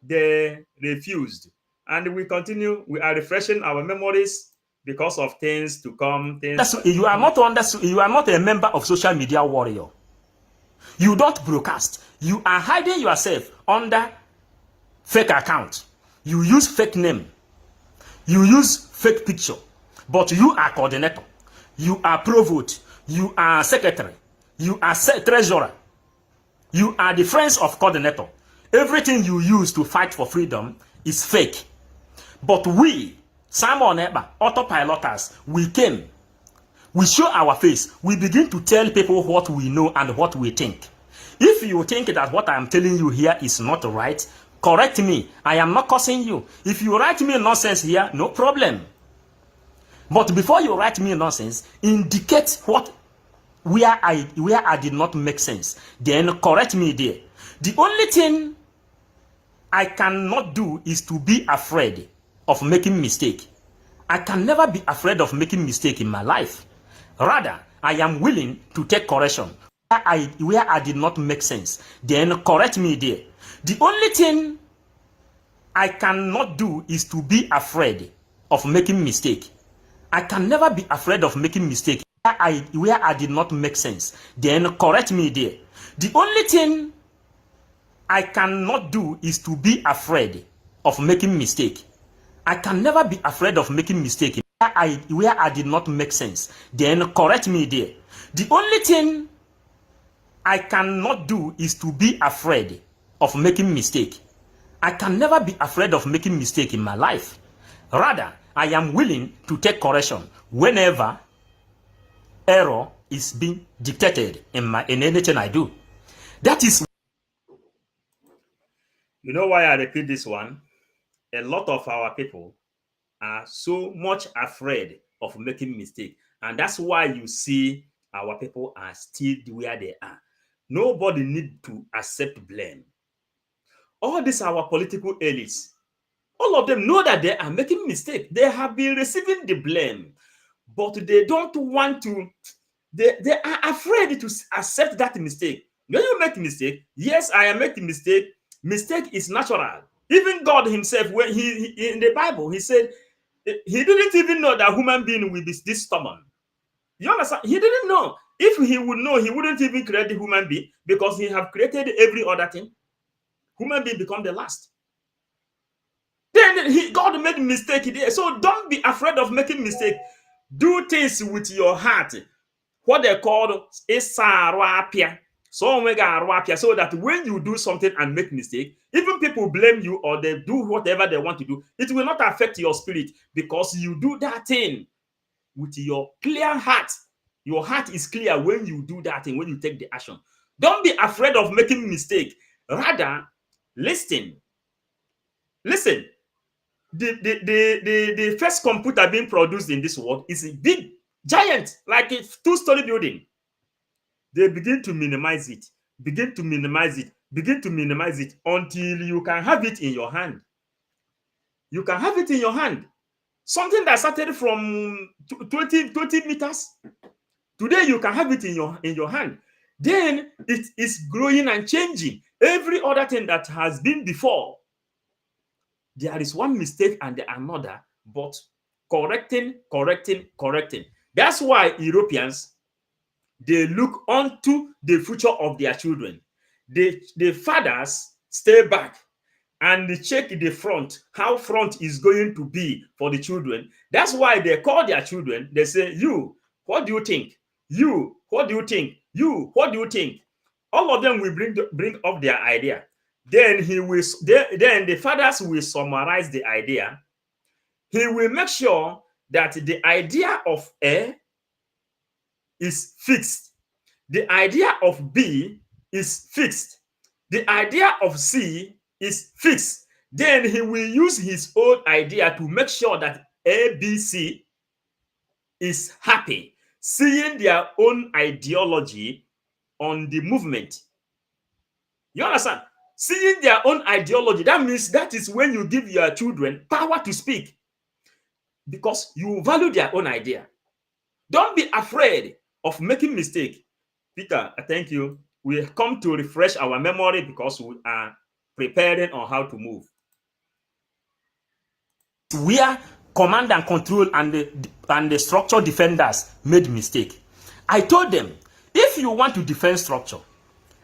They refused, and we continue. We are refreshing our memories because of things to come. You are not under. You are not a member of social media warrior. You don't broadcast. You are hiding yourself under fake account. You use fake name. You use fake picture. But you are coordinator. You are provost. You are secretary. You are treasurer. You are the friends of coordinator. Everything you use to fight for freedom is fake. But we, Simon Eba, autopiloters, we came. We show our face. We begin to tell people what we know and what we think. If you think that what I am telling you here is not right, correct me. I am not cursing you. If you write me nonsense here, no problem. But before you write me nonsense, indicate where I did not make sense. Then correct me there. The only thing I cannot do is to be afraid of making mistake. I can never be afraid of making mistake in my life. Rather, I am willing to take correction. Where I did not make sense, then correct me there. The only thing I cannot do is to be afraid of making mistake. I can never be afraid of making mistake. Where I did not make sense, then correct me there. The only thing I cannot do is to be afraid of making mistake. I can never be afraid of making mistake. Where I did not make sense, then correct me there. The only thing I cannot do is to be afraid of making mistake. I can never be afraid of making mistake in my life. Rather, I am willing to take correction whenever error is being dictated in anything I do. That is. You know why I repeat this one? A lot of our people are so much afraid of making mistake, and that's why you see our people are still where they are. Nobody need to accept blame. All these our political elites, all of them know that they are making mistake. They have been receiving the blame, but they don't want to. They are afraid to accept that mistake. When you make mistake, yes, I am making mistake. Mistake is natural. Even God himself, when he in the Bible, he said he didn't even know that human being will be this stubborn. You understand? He didn't know. If he would know, he wouldn't even create the human being, because he have created every other thing. Human being become the last. Then God made mistake there. So don't be afraid of making mistake. Do things with your heart. What they call isarapia. So that when you do something and make mistake, even people blame you or they do whatever they want to do, it will not affect your spirit because you do that thing with your clear heart. Your heart is clear when you do that thing, when you take the action. Don't be afraid of making mistake. Rather, listen. Listen. The first computer being produced in this world is a big giant, like a 2-story building. They begin to minimize it, begin to minimize it, begin to minimize it until you can have it in your hand. You can have it in your hand. Something that started from 20 meters. Today you can have it in your hand. Then it is growing and changing. Every other thing that has been before, there is one mistake and another, but correcting. That's why Europeans, they look onto the future of their children. The fathers stay back and check the front, how front is going to be for the children. That's why they call their children. They say, you, what do you think? You, what do you think? You, what do you think? All of them will bring up their idea. Then then the fathers will summarize the idea. He will make sure that the idea of A is fixed. The idea of B is fixed. The idea of C is fixed. Then he will use his own idea to make sure that A, B, C is happy, seeing their own ideology on the movement. You understand? Seeing their own ideology, that means that is when you give your children power to speak because you value their own idea. Don't be afraid of making mistake. Peter, thank you. We come to refresh our memory because we are preparing on how to move. Where command and control and the structure defenders made mistake. I told them, if you want to defend structure,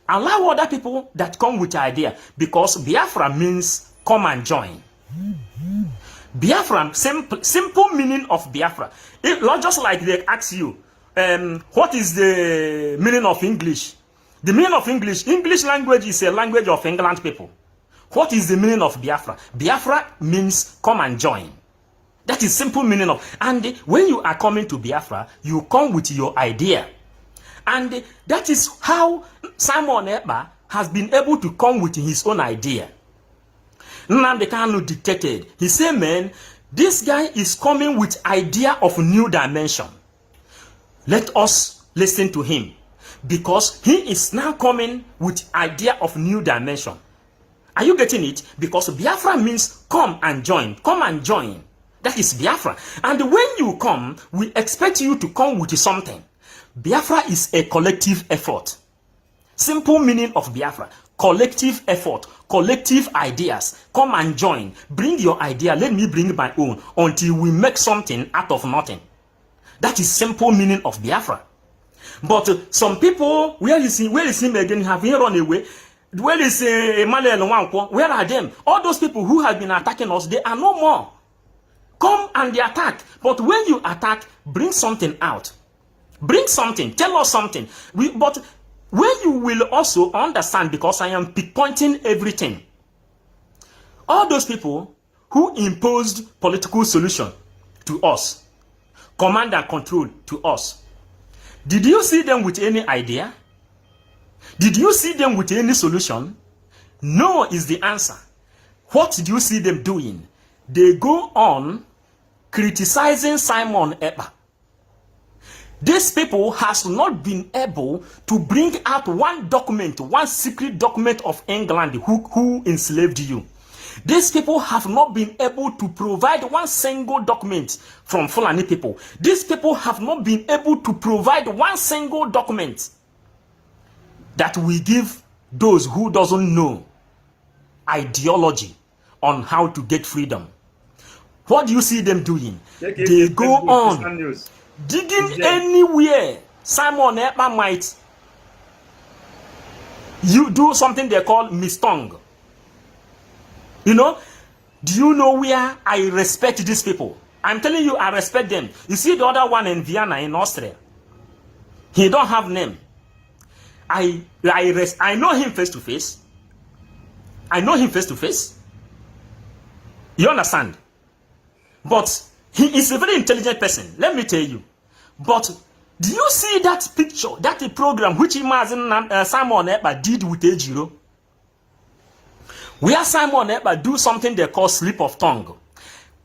allow other people that come with idea, because Biafra means come and join. Biafra, simple meaning of Biafra. Not just like they ask you, what is the meaning of English? The meaning of English language is a language of England people. What is the meaning of Biafra? Biafra means come and join. That is simple meaning of. And when you are coming to Biafra, you come with your idea. And that is how Simon Ekpa has been able to come with his own idea. Nnamdi Kanu dictated. He said, man, this guy is coming with idea of new dimension. Let us listen to him, because he is now coming with idea of new dimension. Are you getting it? Because Biafra means come and join. Come and join. That is Biafra. And when you come, we expect you to come with something. Biafra is a collective effort. Simple meaning of Biafra. Collective effort. Collective ideas. Come and join. Bring your idea. Let me bring my own until we make something out of nothing. That is simple meaning of Biafra. But some people, where is him again? Have he run away? Where is Emmanuel Nwankwo? Where are them? All those people who have been attacking us, they are no more. Come and they attack. But when you attack, bring something out. Bring something. Tell us something. But when you will also understand, because I am pinpointing everything. All those people who imposed political solution to us, command and control to us, did you see them with any idea? Did you see them with any solution? No is the answer. What do you see them doing? They go on criticizing Simon Ekpa. These people has not been able to bring out one document, one secret document of England who enslaved you. These people have not been able to provide one single document from Fulani people. These people have not been able to provide one single document that will give those who doesn't know ideology on how to get freedom. What do you see them doing? They go on digging anywhere Simon Ekpa might do something they call mistongue. You know, do you know where I respect these people? I'm telling you, I respect them. You see the other one in Vienna, in Austria. He don't have name. I know him face to face. I know him face to face. You understand? But he is a very intelligent person. Let me tell you. But do you see that picture, that program which Simon Ekpa did with Ejiro? Where Simon Ekpa do something they call slip of tongue.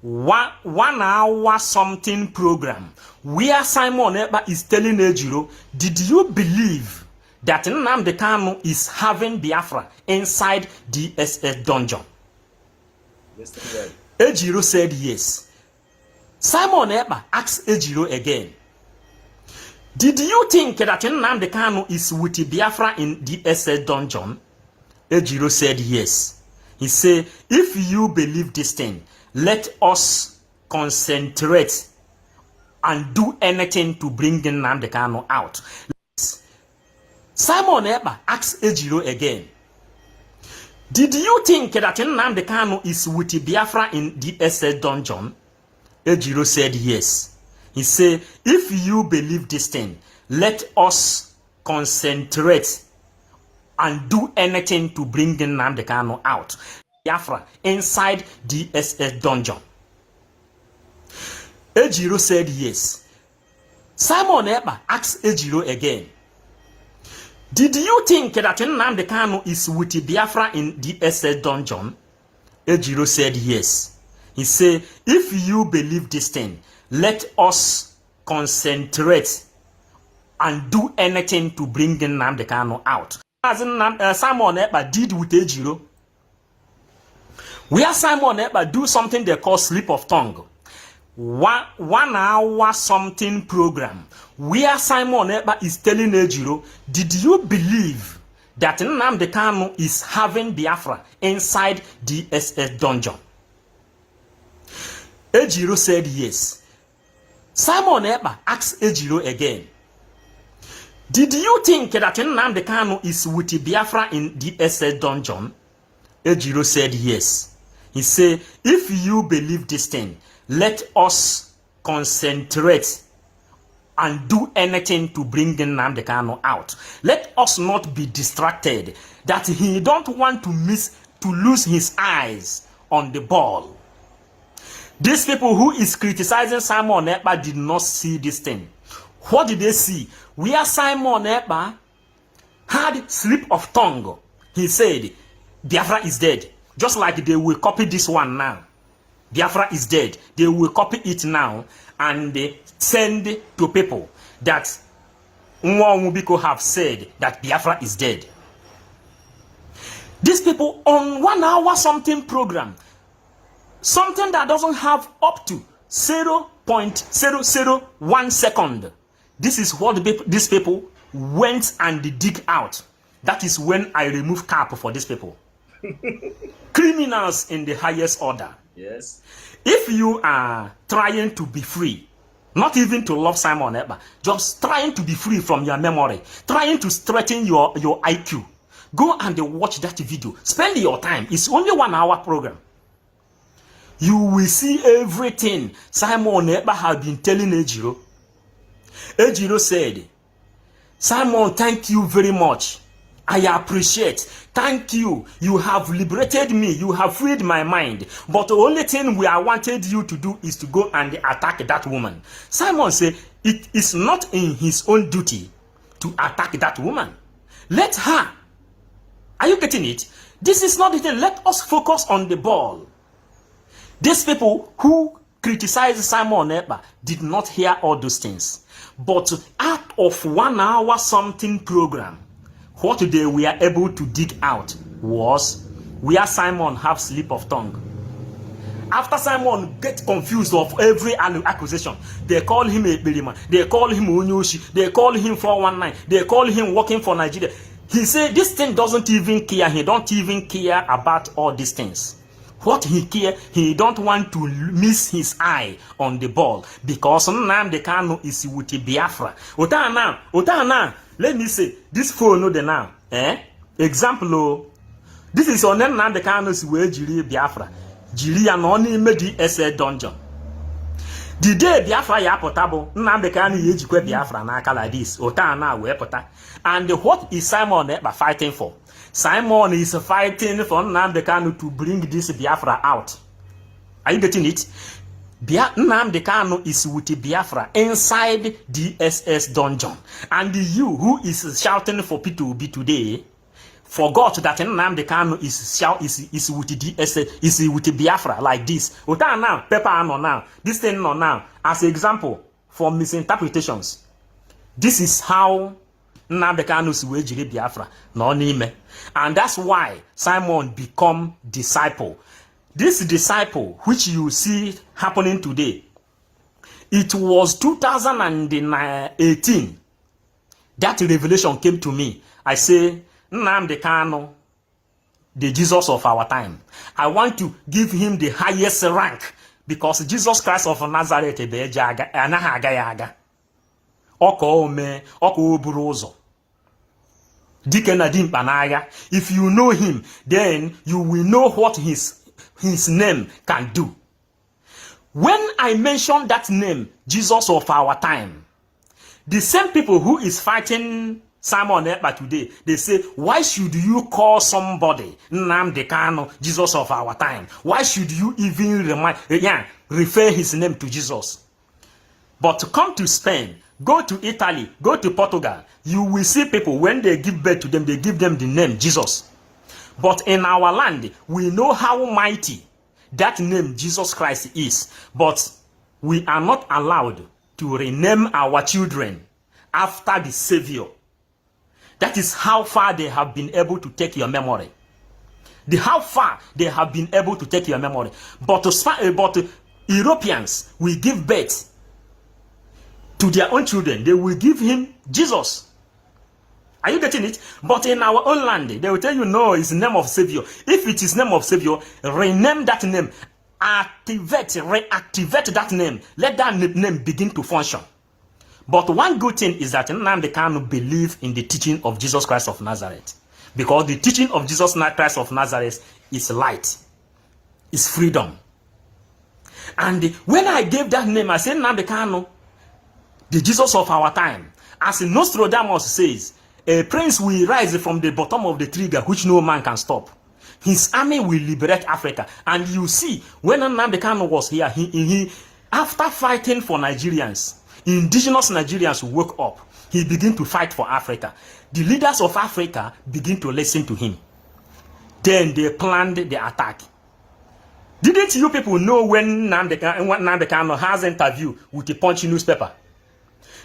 1 hour something program. Where Simon Ekpa is telling Ejiro, did you believe that Nnamdi Kanu is having Biafra inside DSS dungeon? Ejiro said yes. Simon Ekpa asked Ejiro again, did you think that Nnamdi Kanu is with Biafra in DSS dungeon? Ejiro said yes. He said, if you believe this thing, let us concentrate and do anything to bring Nnamdi Kanu out. Simon Ekpa asked Ejiro again, did you think that Nnamdi Kanu is with Biafra in DSS dungeon? Ejiro said yes. He said, if you believe this thing, let us concentrate and do anything to bring Nnamdi Kanu out. Biafra inside DSS dungeon. Ejiro said yes. Simon Ekpa asked Ejiro again, did you think that Nnamdi Kanu is with Biafra in DSS dungeon? Ejiro said yes. He said, if you believe this thing, let us concentrate and do anything to bring Nnamdi Kanu out. As Simon Ekpa did with Ejiro. Where Simon Ekpa do something they call slip of tongue. 1 hour something program. Where Simon Ekpa is telling Ejiro, did you believe that Nnamdi Kanu is having Biafra inside DSS dungeon? Ejiro said yes. Simon Ekpa asked Ejiro again, did you think that Nnamdi Kanu is with Biafra in DSS dungeon? Ejiro said yes. He said, if you believe this thing, let us concentrate and do anything to bring Nnamdi Kanu out. Let us not be distracted that he don't want to lose his eyes on the ball. These people who is criticizing Simon Ekpa did not see this thing. What did they see? Where Simon Ekpa had slip of tongue. He said, Biafra is dead. Just like they will copy this one now. Biafra is dead. They will copy it now and they send to people that Nwamubiko have said that Biafra is dead. These people on 1 hour something program, something that doesn't have up to 0.001 second. This is what these people went and dig out. That is when I remove cap for these people. Criminals in the highest order. Yes. If you are trying to be free, not even to love Simon Ekpa, just trying to be free from your memory, trying to strengthen your IQ, go and watch that video. Spend your time. It's only 1 hour program. You will see everything Simon Ekpa has been telling Ejiro. Ejiro said, Simon, thank you very much. I appreciate. Thank you. You have liberated me. You have freed my mind. But the only thing I wanted you to do is to go and attack that woman. Simon said, it is not in his own duty to attack that woman. Let her. Are you getting it? This is not the thing. Let us focus on the ball. These people who criticized Simon Ekpa did not hear all those things. But out of 1 hour something program, what they were able to dig out was where Simon have slip of tongue. After Simon get confused of every accusation, they call him a Beliman, they call him Onyoshi, they call him 419, they call him working for Nigeria. He said this thing doesn't even care. He don't even care about all these things. What he care, he don't want to miss his eye on the ball because Nnamdi Kanu is with Biafra. Otana, let me say this phone no the now. Example, this is on Nnamdi Kanu's way Jiri Biafra. Jiri and only made the essay dungeon. The day Biafra ya potable, Nnamdi Kanu yejikwe Biafra n'aka like this. Otana we pota. And what is Simon Ekpa fighting for? Simon is fighting for Nnamdi Kanu to bring this Biafra out. Are you getting it? Nnamdi Kanu is with Biafra inside DSS dungeon. And you who is shouting for P2B today forgot that Nnamdi Kanu is with DSS, is with Biafra like this. Ota now, paper no now, this thing no now. As an example for misinterpretations. This is how Nnamdi Kanu is with Biafra no nime. And that's why Simon become disciple. This disciple, which you see happening today, it was 2018 that revelation came to me. I say, Nnamdi Kanu, the Jesus of our time. I want to give him the highest rank because Jesus Christ of Nazareth if you know him, then you will know what his name can do. When I mention that name, Jesus of our time, the same people who is fighting Simon Ekpa today, they say, why should you call somebody Nnamdi Kanu Jesus of our time? Why should you even refer his name to Jesus? But to come to Spain, go to Italy, go to Portugal, you will see people, when they give birth to them, they give them the name Jesus. But in our land, we know how mighty that name Jesus Christ is. But we are not allowed to rename our children after the Savior. That is how far they have been able to take your memory. How far they have been able to take your memory. But Europeans will give birth to their own children. They will give him Jesus. Are you getting it? But in our own land, they will tell you, no, it's the name of Savior. If it is name of Savior, rename that name. Reactivate that name. Let that name begin to function. But one good thing is that Nnamdi Kanu believe in the teaching of Jesus Christ of Nazareth. Because the teaching of Jesus Christ of Nazareth is light. Is freedom. And when I gave that name, I said Nnamdi Kanu, the Jesus of our time. As Nostradamus says, a prince will rise from the bottom of the trigger which no man can stop. His army will liberate Africa. And you see, when Nnamdi Kanu was here, he after fighting for Nigerians, indigenous Nigerians woke up. He began to fight for Africa. The leaders of Africa begin to listen to him. Then they planned the attack. Didn't you people know when Nnamdi Kanu has an interview with a Punch newspaper?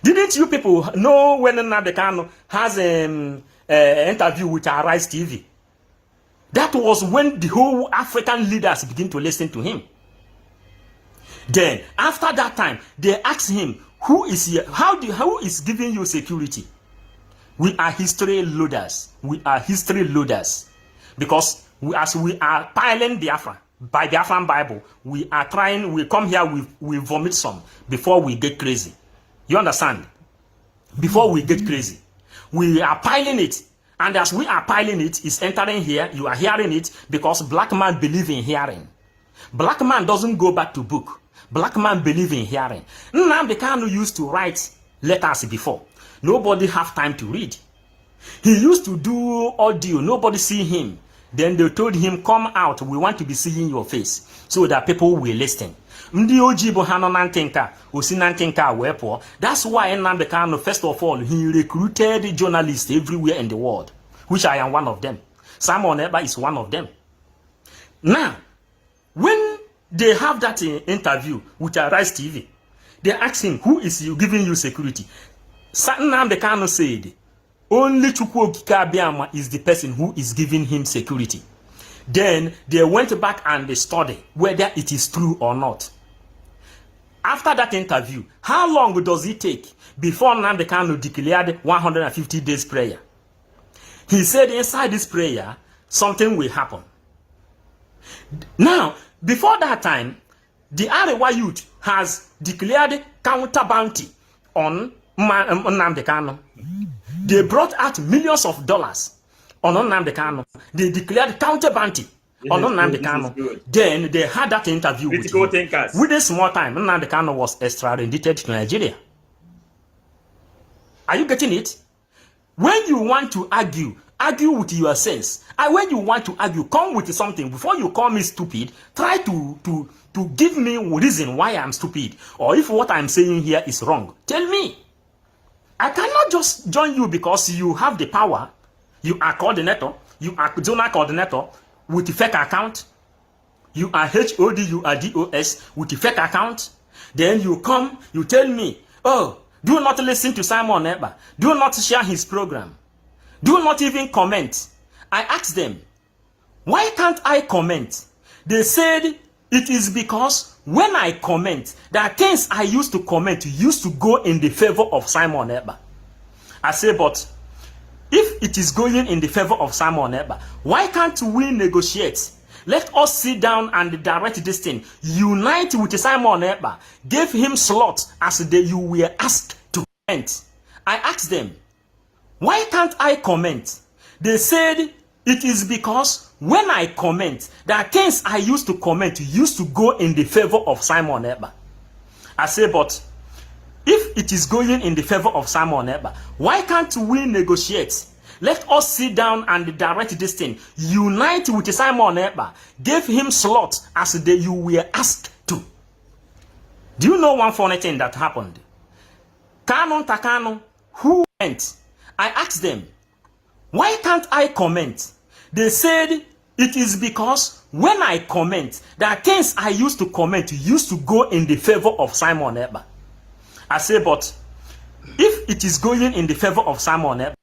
Didn't you people know when Nnamdi Kanu has an interview with Arise TV? That was when the whole African leaders begin to listen to him. Then, after that time, they asked him, who is here? Who is giving you security? We are history loaders. We are history loaders. Because as we are piling Biafra, by Biafran Bible, we are trying, we come here, we vomit some before we get crazy. You understand? Before we get crazy. We are piling it. And as we are piling it, it's entering here. You are hearing it because black man believe in hearing. Black man doesn't go back to book. Black man believe in hearing. Nnamdi Kanu used to write letters before. Nobody have time to read. He used to do audio. Nobody see him. Then they told him, come out. We want to be seeing your face. So that people will listen. That's why Nnamdi Kanu, first of all, he recruited journalists everywhere in the world, which I am one of them. Simon Ekpa is one of them. Now, when they have that interview with Arise TV, they ask him, who is giving you security? Nnamdi Kanu said, only Chukwu Okike Abiama is the person who is giving him security. Then they went back and they studied whether it is true or not. After that interview, how long does it take before Nnamdi Kanu declared 150 days prayer? He said inside this prayer, something will happen. Now, before that time, the Arewa youth has declared counter bounty on Nnamdi Kanu. They brought out millions of dollars on Nnamdi Kanu. They declared counter bounty on Nnamdi This is Kanu. good. Then they had that interview Critical with him. thinkers. Within small time, Nnamdi Kanu was extradited to Nigeria. Are you getting it? When you want to argue with your sense. And when you want to argue, come with something. Before you call me stupid, try to give me reason why I'm stupid. Or if what I'm saying here is wrong, tell me. I cannot just join you because you have the power. You are coordinator. You are zonal coordinator with a fake account. You are HOD, you are DOS with a fake account. Then you come, you tell me, oh, do not listen to Simon Ekpa. Do not share his program. Do not even comment. I asked them, why can't I comment? They said it is because when I comment, there are things I used to comment used to go in the favor of Simon Ekpa. I say, but if it is going in the favor of Simon Ekpa, why can't we negotiate? Let us sit down and direct this thing. Unite with Simon Ekpa. Give him slot as you were asked to comment. I asked them, why can't I comment? They said it is because when I comment, there are things I used to comment used to go in the favor of Simon Ekpa. I say, but if it is going in the favor of Simon Ekpa, why can't we negotiate? Let us sit down and direct this thing. Unite with Simon Ekpa. Give him slot as you were asked to. Do you know one funny thing that happened? Kanu Takanu, who went? I asked them, why can't I comment? They said it is because when I comment, there are things I used to comment used to go in the favor of Simon Ekpa. I say, but if it is going in the favor of Simon Ekpa,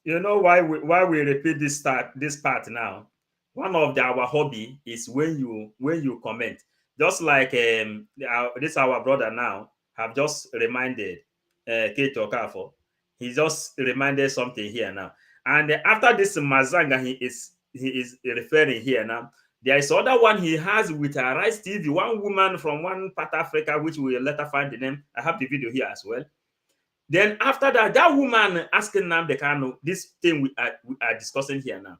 you know why we repeat this part now? One of our hobby is when you comment. Just like this our brother now have just reminded Kate Okafo. He just reminded something here now. And after this Mazanga he is referring here now. There is other one he has with Arise TV, one woman from one part of Africa, which we will later find the name. I have the video here as well. Then after that, that woman asking Nnamdi Kanu, this thing we are discussing here now,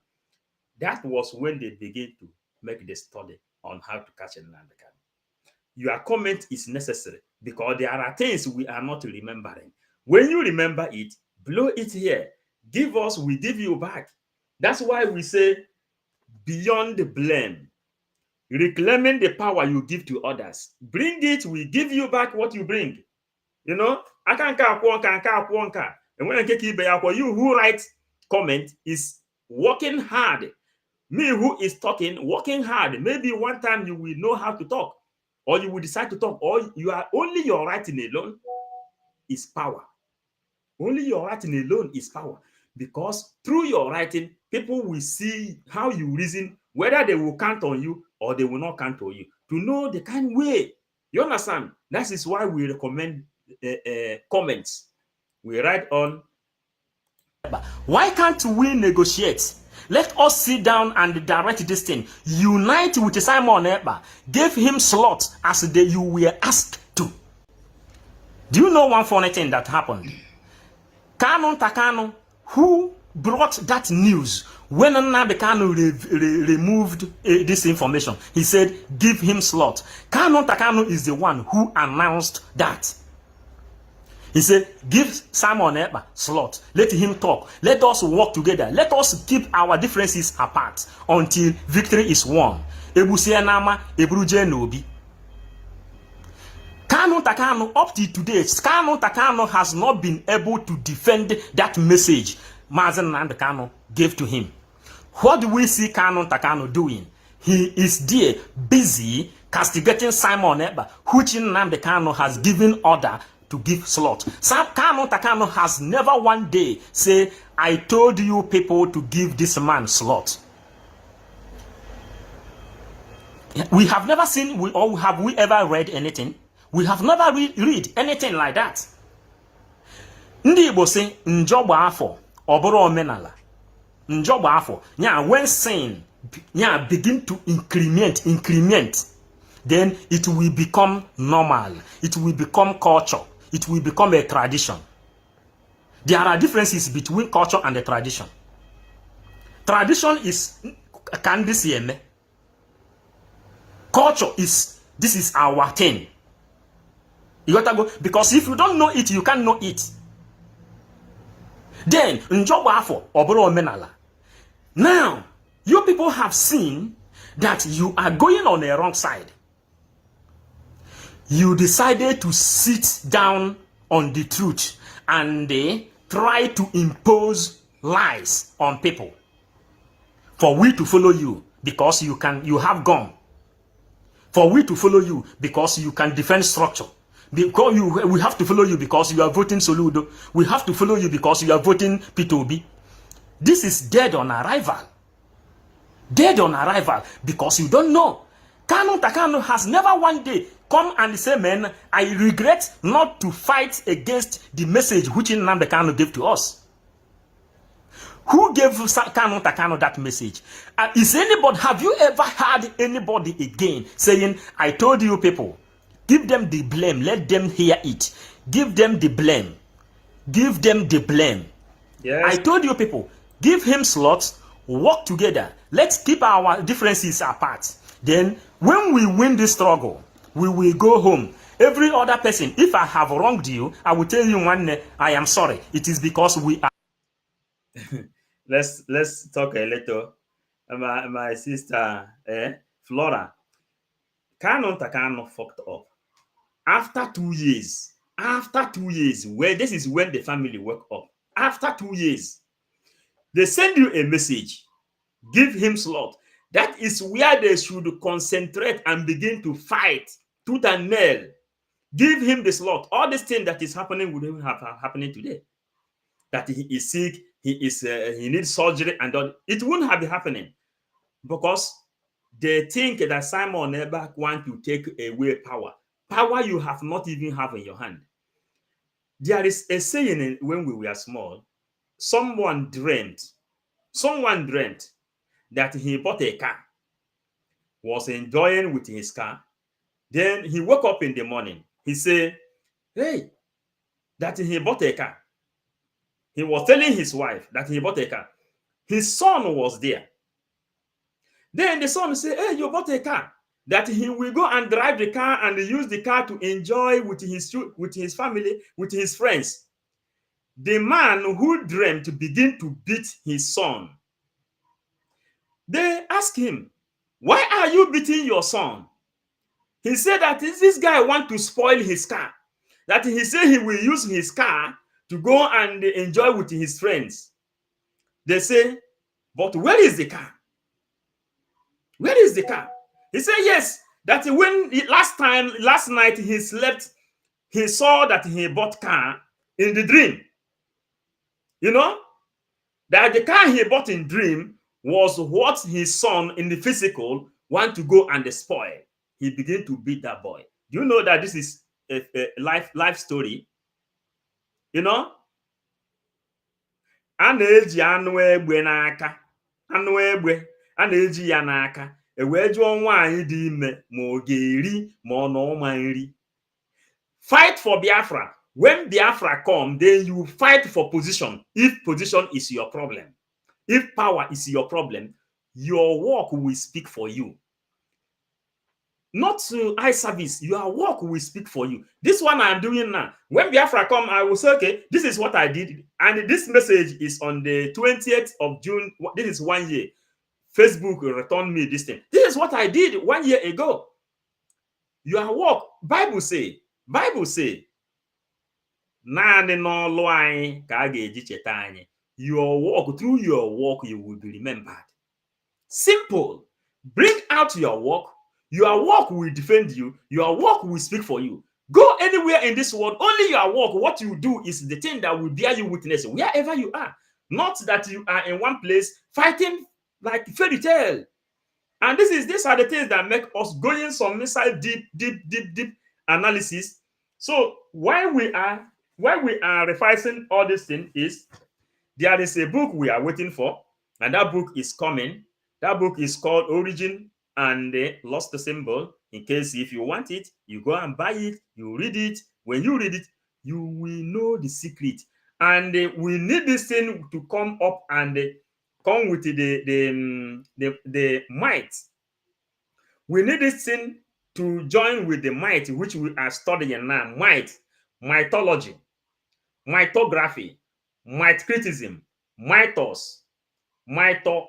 that was when they begin to make the study on how to catch Nnamdi Kanu. Your comment is necessary because there are things we are not remembering. When you remember it, blow it here. Give us, we give you back. That's why we say beyond the blame. Reclaiming the power you give to others. Bring it, we give you back what you bring. You know, and when I get you who writes comment is working hard. Me who is talking, working hard. Maybe one time you will know how to talk, or you will decide to talk, or you are only your writing alone is power. Only your writing alone is power. Because through your writing, people will see how you reason, whether they will count on you or they will not count on you, to know the kind way. You understand? That is why we recommend comments. We write on. Why can't we negotiate? Let us sit down and direct this thing. Unite with Simon Ekpa. Give him slot as you were asked to. Do you know one funny thing that happened? Kanu Takanu, who brought that news when Nnamdi Kanu removed this information, he said, give him slot. Kanu Takanu is the one who announced that. He said, give Simon Ekpa slot. Let him talk. Let us work together. Let us keep our differences apart until victory is won. Ebusie nama, ebruje nobi. Kanu Takanu, up to today, Kanu Takanu has not been able to defend that message Mazen Nnamdi Kanu gave to him. What do we see Kanu Takanu doing? He is there busy castigating Simon Ekpa, which Nnamdi Kanu has given order to give slot. Kanu Takanu has never one day say, I told you people to give this man slot. We have never seen, or have we ever read anything? We have never read anything like that. Ndị Igbo say, njogbo afọ, oburu omenala. Njogbo afọ, nya when sin, nya begin to increment, then it will become normal. It will become culture. It will become a tradition. There are differences between culture and the tradition. Tradition is Kandisieme. Culture is, this is our thing. You gotta go, because if you don't know it, you can't know it. Then, njoba oboro omenala. Now, you people have seen that you are going on the wrong side. You decided to sit down on the truth and try to impose lies on people for we to follow you because you have gun. For we to follow you because you can defend structure. Because we have to follow you because you are voting Soludo. We have to follow you because you are voting P2B. This is dead on arrival. Dead on arrival because you don't know. Kanu Takano has never one day come and say, man, I regret not to fight against the message which Nnamdi Kanu gave to us. Who gave Kanu Takano that message? Have you ever heard anybody again saying, I told you people, give them the blame, let them hear it. Give them the blame. Give them the blame. Yes. I told you people, give him slots, work together. Let's keep our differences apart. Then, when we win this struggle, we will go home. Every other person, if I have wronged you, I will tell you one day, I am sorry. It is because we are. Let's talk a little. My sister, Flora. Kanu Takano fucked up. After 2 years, where this is when the family woke up. After 2 years, they send you a message. Give him slot. That is where they should concentrate and begin to fight tooth and nail. Give him the slot. All this thing that is happening would even have happening today. That he is sick, he needs surgery, and all. It wouldn't have been happening because they think that Simon never want to take away power. Power you have not even have in your hand. There is a saying when we were small. Someone dreamt that he bought a car, was enjoying with his car. Then he woke up in the morning. He said, hey, that he bought a car. He was telling his wife that he bought a car. His son was there. Then the son said, hey, you bought a car. That he will go and drive the car and use the car to enjoy with his family, with his friends. The man who dreamt begin to beat his son. They asked him, why are you beating your son? He said that this guy want to spoil his car. That he said he will use his car to go and enjoy with his friends. They say, but where is the car? Where is the car? He said, yes, that when last night he slept, he saw that he bought car in the dream. You know, that the car he bought in dream was what his son in the physical want to go and spoil. He began to beat that boy. Do you know that this is a life story? You know? A na-eji anụ egbe n'aka. Anụ egbe, a na-eji ya n'aka. E wee jụọ nwaanyị dị ime ma ọ ga-eri ma ọ na ụma nri. Fight for Biafra. When Biafra come, then you fight for position. If position is your problem, if power is your problem, your work will speak for you. Not to eye service, your work will speak for you. This one I'm doing now. When Biafra come, I will say, okay, this is what I did. And this message is on the 20th of June. This is 1 year. Facebook returned me this thing. This is what I did 1 year ago. Your work, Bible say, naanị n'ọlụ anyị ka a ga-eji cheta anyị. Your work, through your work, you will be remembered. Simple. Bring out your work. Your work will defend you. Your work will speak for you. Go anywhere in this world. Only your work, what you do is the thing that will bear you witness wherever you are. Not that you are in one place fighting like fairy tale. And these are the things that make us going some inside deep analysis. So why we are revising all these things is there is a book we are waiting for, and that book is coming. That book is called Origin and the Lost Symbol. In case if you want it, you go and buy it, you read it. When you read it, you will know the secret. And we need this thing to come up and come with the might. We need this thing to join with the might, which we are studying now. Might, mythology, mythography, might criticism, mythos, mythopia.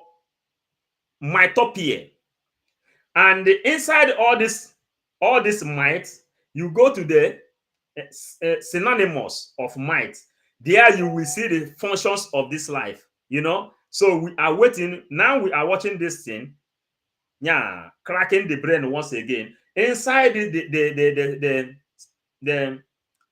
And inside all this might, you go to the synonymous of might. There you will see the functions of this life, So we are waiting. Now we are watching this thing. Yeah, cracking the brain once again. Inside the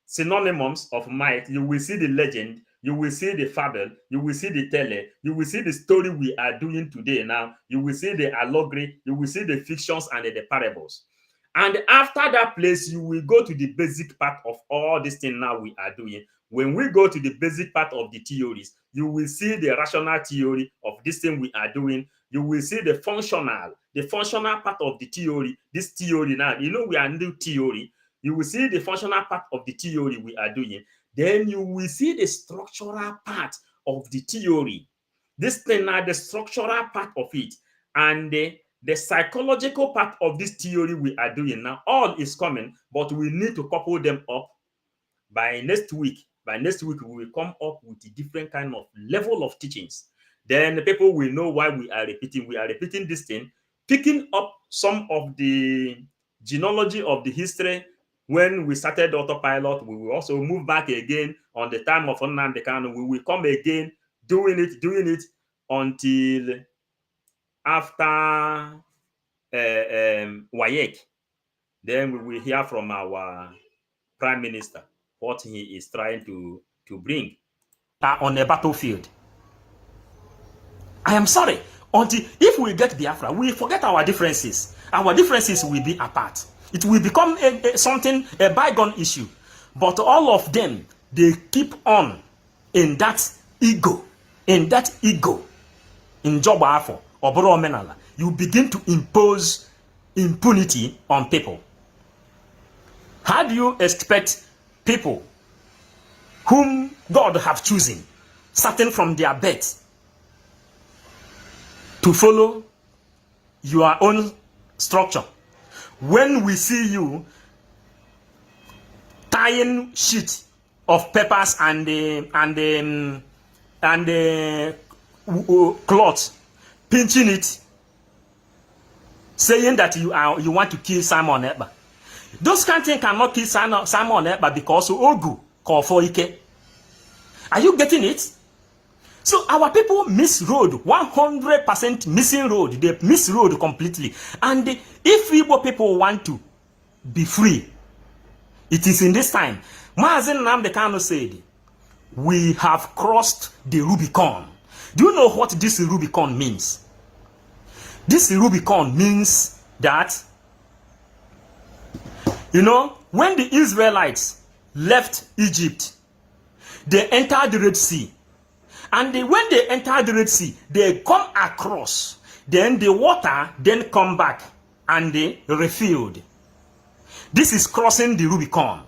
synonyms of might, you will see the legend, you will see the fable, you will see the tale, you will see the story we are doing today now, you will see the allegory, you will see the fictions and the parables. And after that place, you will go to the basic part of all this thing now we are doing. When we go to the basic part of the theories, you will see the rational theory of this thing we are doing. You will see the functional part of the theory. This theory now, we are new theory. You will see the functional part of the theory we are doing. Then you will see the structural part of the theory. This thing now, the structural part of it. And the psychological part of this theory we are doing now, all is coming, but we need to couple them up by next week. By next week, we will come up with a different kind of level of teachings. Then the people will know why we are repeating. We are repeating this thing, picking up some of the genealogy of the history. When we started autopilot, we will also move back again on the time of Nnamdi Kanu. We will come again, doing it until after Wayek. Then we will hear from our Prime Minister what he is trying to bring on a battlefield. I am sorry. Until if we get Biafra, we forget our differences. Our differences will be apart. It will become a bygone issue. But all of them, they keep on in that ego. In Joba Oboro Menala. You begin to impose impunity on people. How do you expect people whom God have chosen, starting from their birth, to follow your own structure? When we see you tying sheet of papers and cloth, pinching it, saying that you want to kill Simon Ekpa. Those kind of things cannot kill Simon Ekpa because Ogu call for Ike. Are you getting it? So our people miss road, 100% missing road. They miss road completely. And if Igbo people want to be free, it is in this time. Mazen Nnamdi Kanu said, we have crossed the Rubicon. Do you know what this Rubicon means? This Rubicon means that, when the Israelites left Egypt, they entered the Red Sea. And when they enter the Red Sea, they come across. Then the water then come back and they refilled. This is crossing the Rubicon.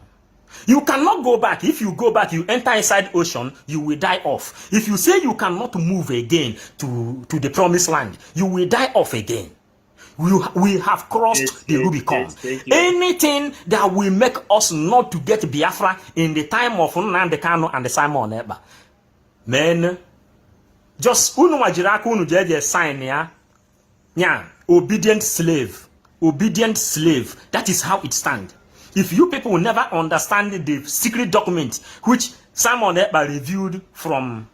You cannot go back. If you go back, you enter inside ocean, you will die off. If you say you cannot move again to the promised land, you will die off again. We have crossed the Rubicon. Anything that will make us not to get Biafra in the time of Nnamdi Kanu and the Simon Ekpa, men, just sign obedient slave. That is how it stands. If you people will never understand the secret document which Simon Ekpa reviewed from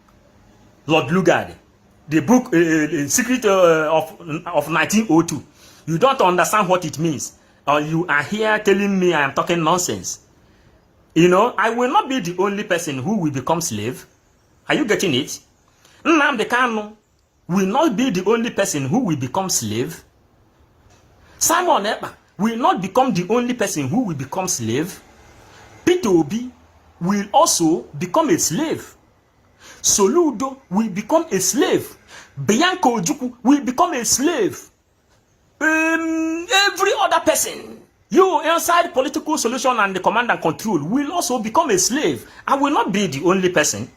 Lord Lugard, the book secret of 1902, you don't understand what it means, or you are here telling me I am talking nonsense. I will not be the only person who will become slave. Are you getting it? Nnamdi Kanu will not be the only person who will become slave. Simon Ekpa will not become the only person who will become slave. Peter Obi will also become a slave. Soludo will become a slave. Bianca Ojukwu will become a slave. Every other person, you inside political solution and the command and control, will also become a slave. I will not be the only person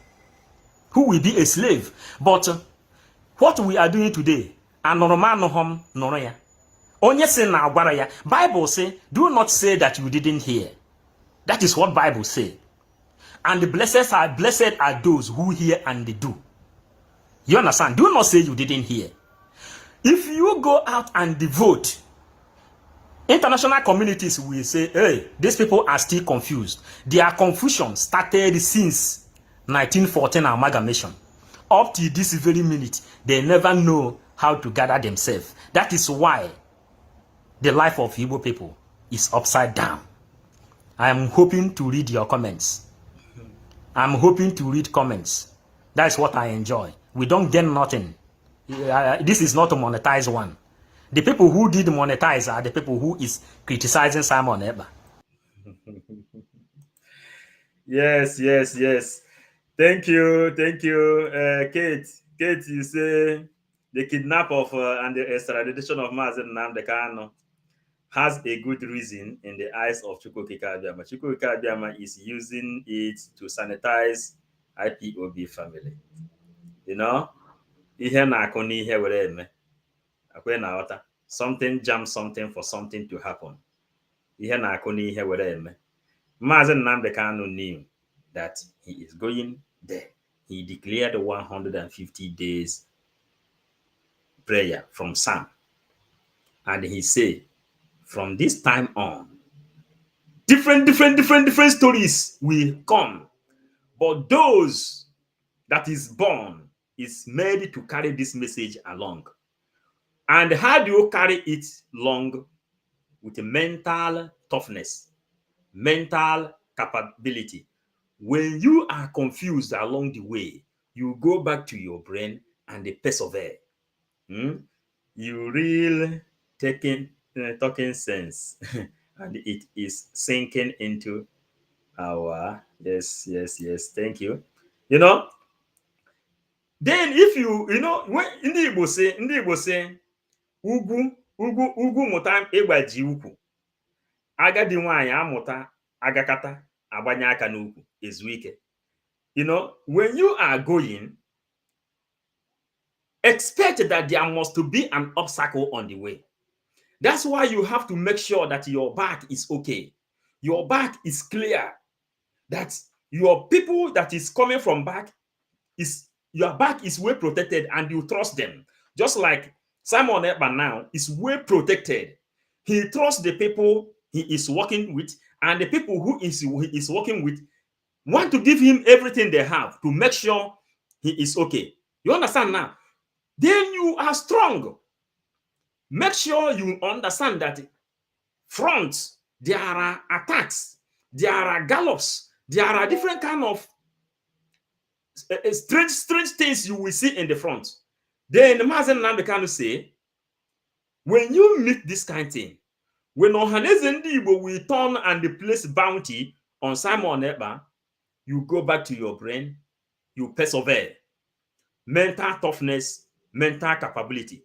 who will be a slave. But what we are doing today, Onye say na agwara ya. Bible say, do not say that you didn't hear. That is what Bible say. And the blessed are those who hear and they do. You understand? Do not say you didn't hear. If you go out and vote, international communities will say, hey, these people are still confused. Their confusion started since 1914 amalgamation. Up to this very minute, they never know how to gather themselves. That is why the life of Igbo people is upside down. I am hoping to read your comments. I'm hoping to read comments. That's what I enjoy. We don't get nothing. This is not a monetized one. The people who did monetize are the people who is criticizing Simon Eber. Yes. Thank you, Kate. Kate, you say the kidnap of and the extradition of Mazen Nnamdi Kanu has a good reason in the eyes of Chukwuka Abbiama. Chukwuka Abbiama is using it to sanitize IPOB family. You know, ihe na-akụ n'ihe were eme. Akwe na ghọta. Something jam something for something to happen. Ihe na-akụ n'ihe were eme. Mazen Nnamdi Kanu knew that he is going there. He declared 150 days prayer from Psalm. And he said, from this time on, different stories will come. But those that is born is made to carry this message along. And how do you carry it along? With mental toughness, mental capability. When you are confused along the way, you go back to your brain and persevere. You really talking sense, and it is sinking into our yes. Thank you. You know, then if you know when in the Igbo say, ugwu muta ịgbaji ukwu. Agadi nwanyị amụta agakata agbanye aka n'ukwu ezu ike. You know, when you are going, expect that there must be an obstacle on the way. That's why you have to make sure that your back is okay. Your back is clear. That your people that is coming from back is your back is well protected and you trust them. Just like Simon Ekpa now is well protected. He trusts the people he is working with, and the people who he is working with want to give him everything they have to make sure he is okay. You understand now? Then you are strong. Make sure you understand that front, there are attacks, there are gallops, there are different kind of strange things you will see in the front. Then the Mazen Nnamdi Kanu say, when you meet this kind of thing, when Ohaneze Ndi Igbo will turn and place bounty on Simon Ekpa, you go back to your brain, you persevere. Mental toughness, mental capability.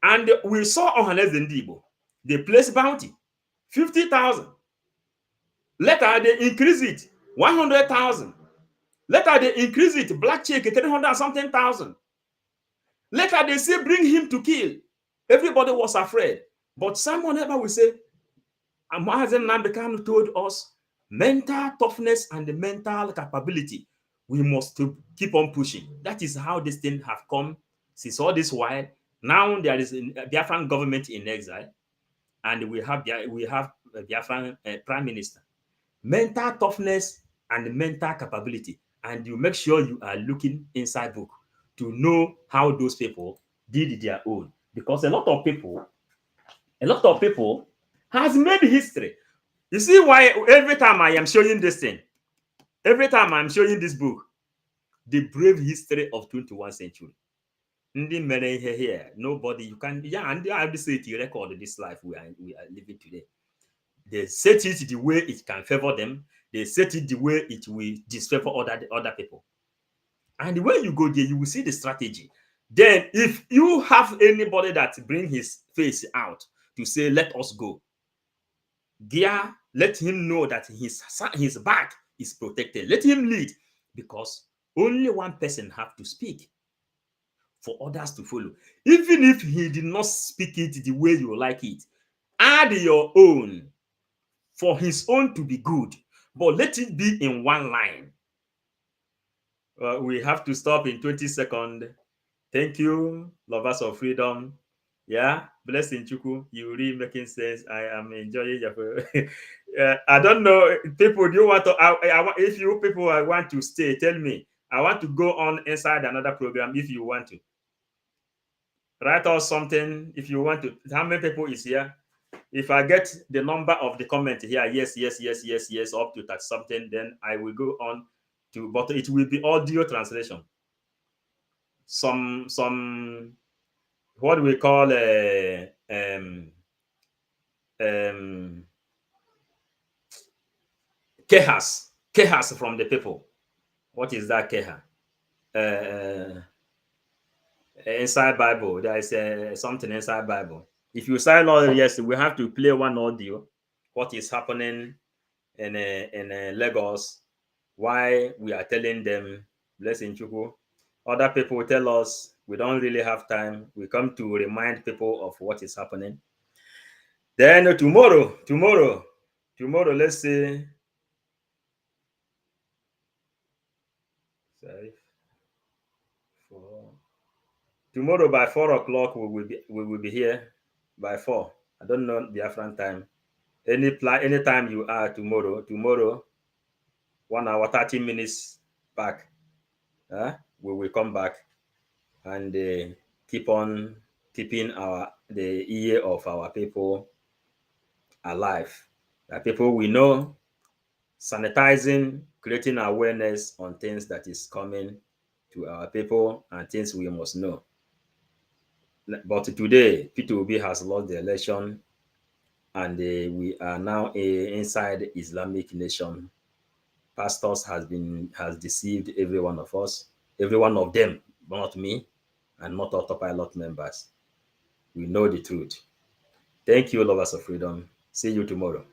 And we saw Ohaneze Ndi Igbo, they place bounty, 50,000. Later, they increase it, 100,000. Later, they increase it, black check, 300 something thousand. Later, they say, bring him to kill. Everybody was afraid. But Simon Ekpa will say, Mazen Nnamdi Kanu told us, mental toughness and the mental capability, we must keep on pushing. That is how this thing have come since all this while. Now there is a Biafran government in exile, and we have a Biafran prime minister. Mental toughness and mental capability, and you make sure you are looking inside book to know how those people did their own, because a lot of people has made history. You see why every time I am showing this thing, every time I'm showing this book, the brave history of 21st century. Here, nobody, you can, and I will say to record this life we are living today. They set it the way it can favor them. They set it the way it will disfavor other people. And when you go there, you will see the strategy. Then, if you have anybody that bring his face out to say, let us go, there, let him know that his back is protected. Let him lead, because only one person have to speak for others to follow. Even if he did not speak it the way you like it, Add your own for his own to be good, but let it be in one line. We have to stop in 20 seconds. Thank you, lovers of freedom. Yeah, blessing Chuku. You really making sense. I am enjoying your. I don't know, people. Do you want to? If you people want to stay, tell me. I want to go on inside another program. If you want to, write us something. If you want to, how many people is here? If I get the number of the comment here, yes, yes, yes, yes, yes, up to that something, then I will go on to. But it will be audio translation. Some what we call kehas from the people. What is that keha? Inside Bible, there is something inside Bible. If you sign all, yes, we have to play one audio. What is happening in Lagos? Why we are telling them, blessing Chuku. Other people tell us we don't really have time. We come to remind people of what is happening. Then tomorrow, let's say 5, 4. Tomorrow by 4 o'clock we will be here by 4. I don't know Biafran time. Any time you are tomorrow, 1 hour 30 minutes back. We will come back and keep on keeping the ear of our people alive. The people we know, sanitizing, creating awareness on things that is coming to our people and things we must know. But today, P2B has lost the election, and we are now inside Islamic nation. Pastors has deceived every one of us, every one of them, but not me, and not autopilot members. We know the truth. Thank you, lovers of freedom. See you tomorrow.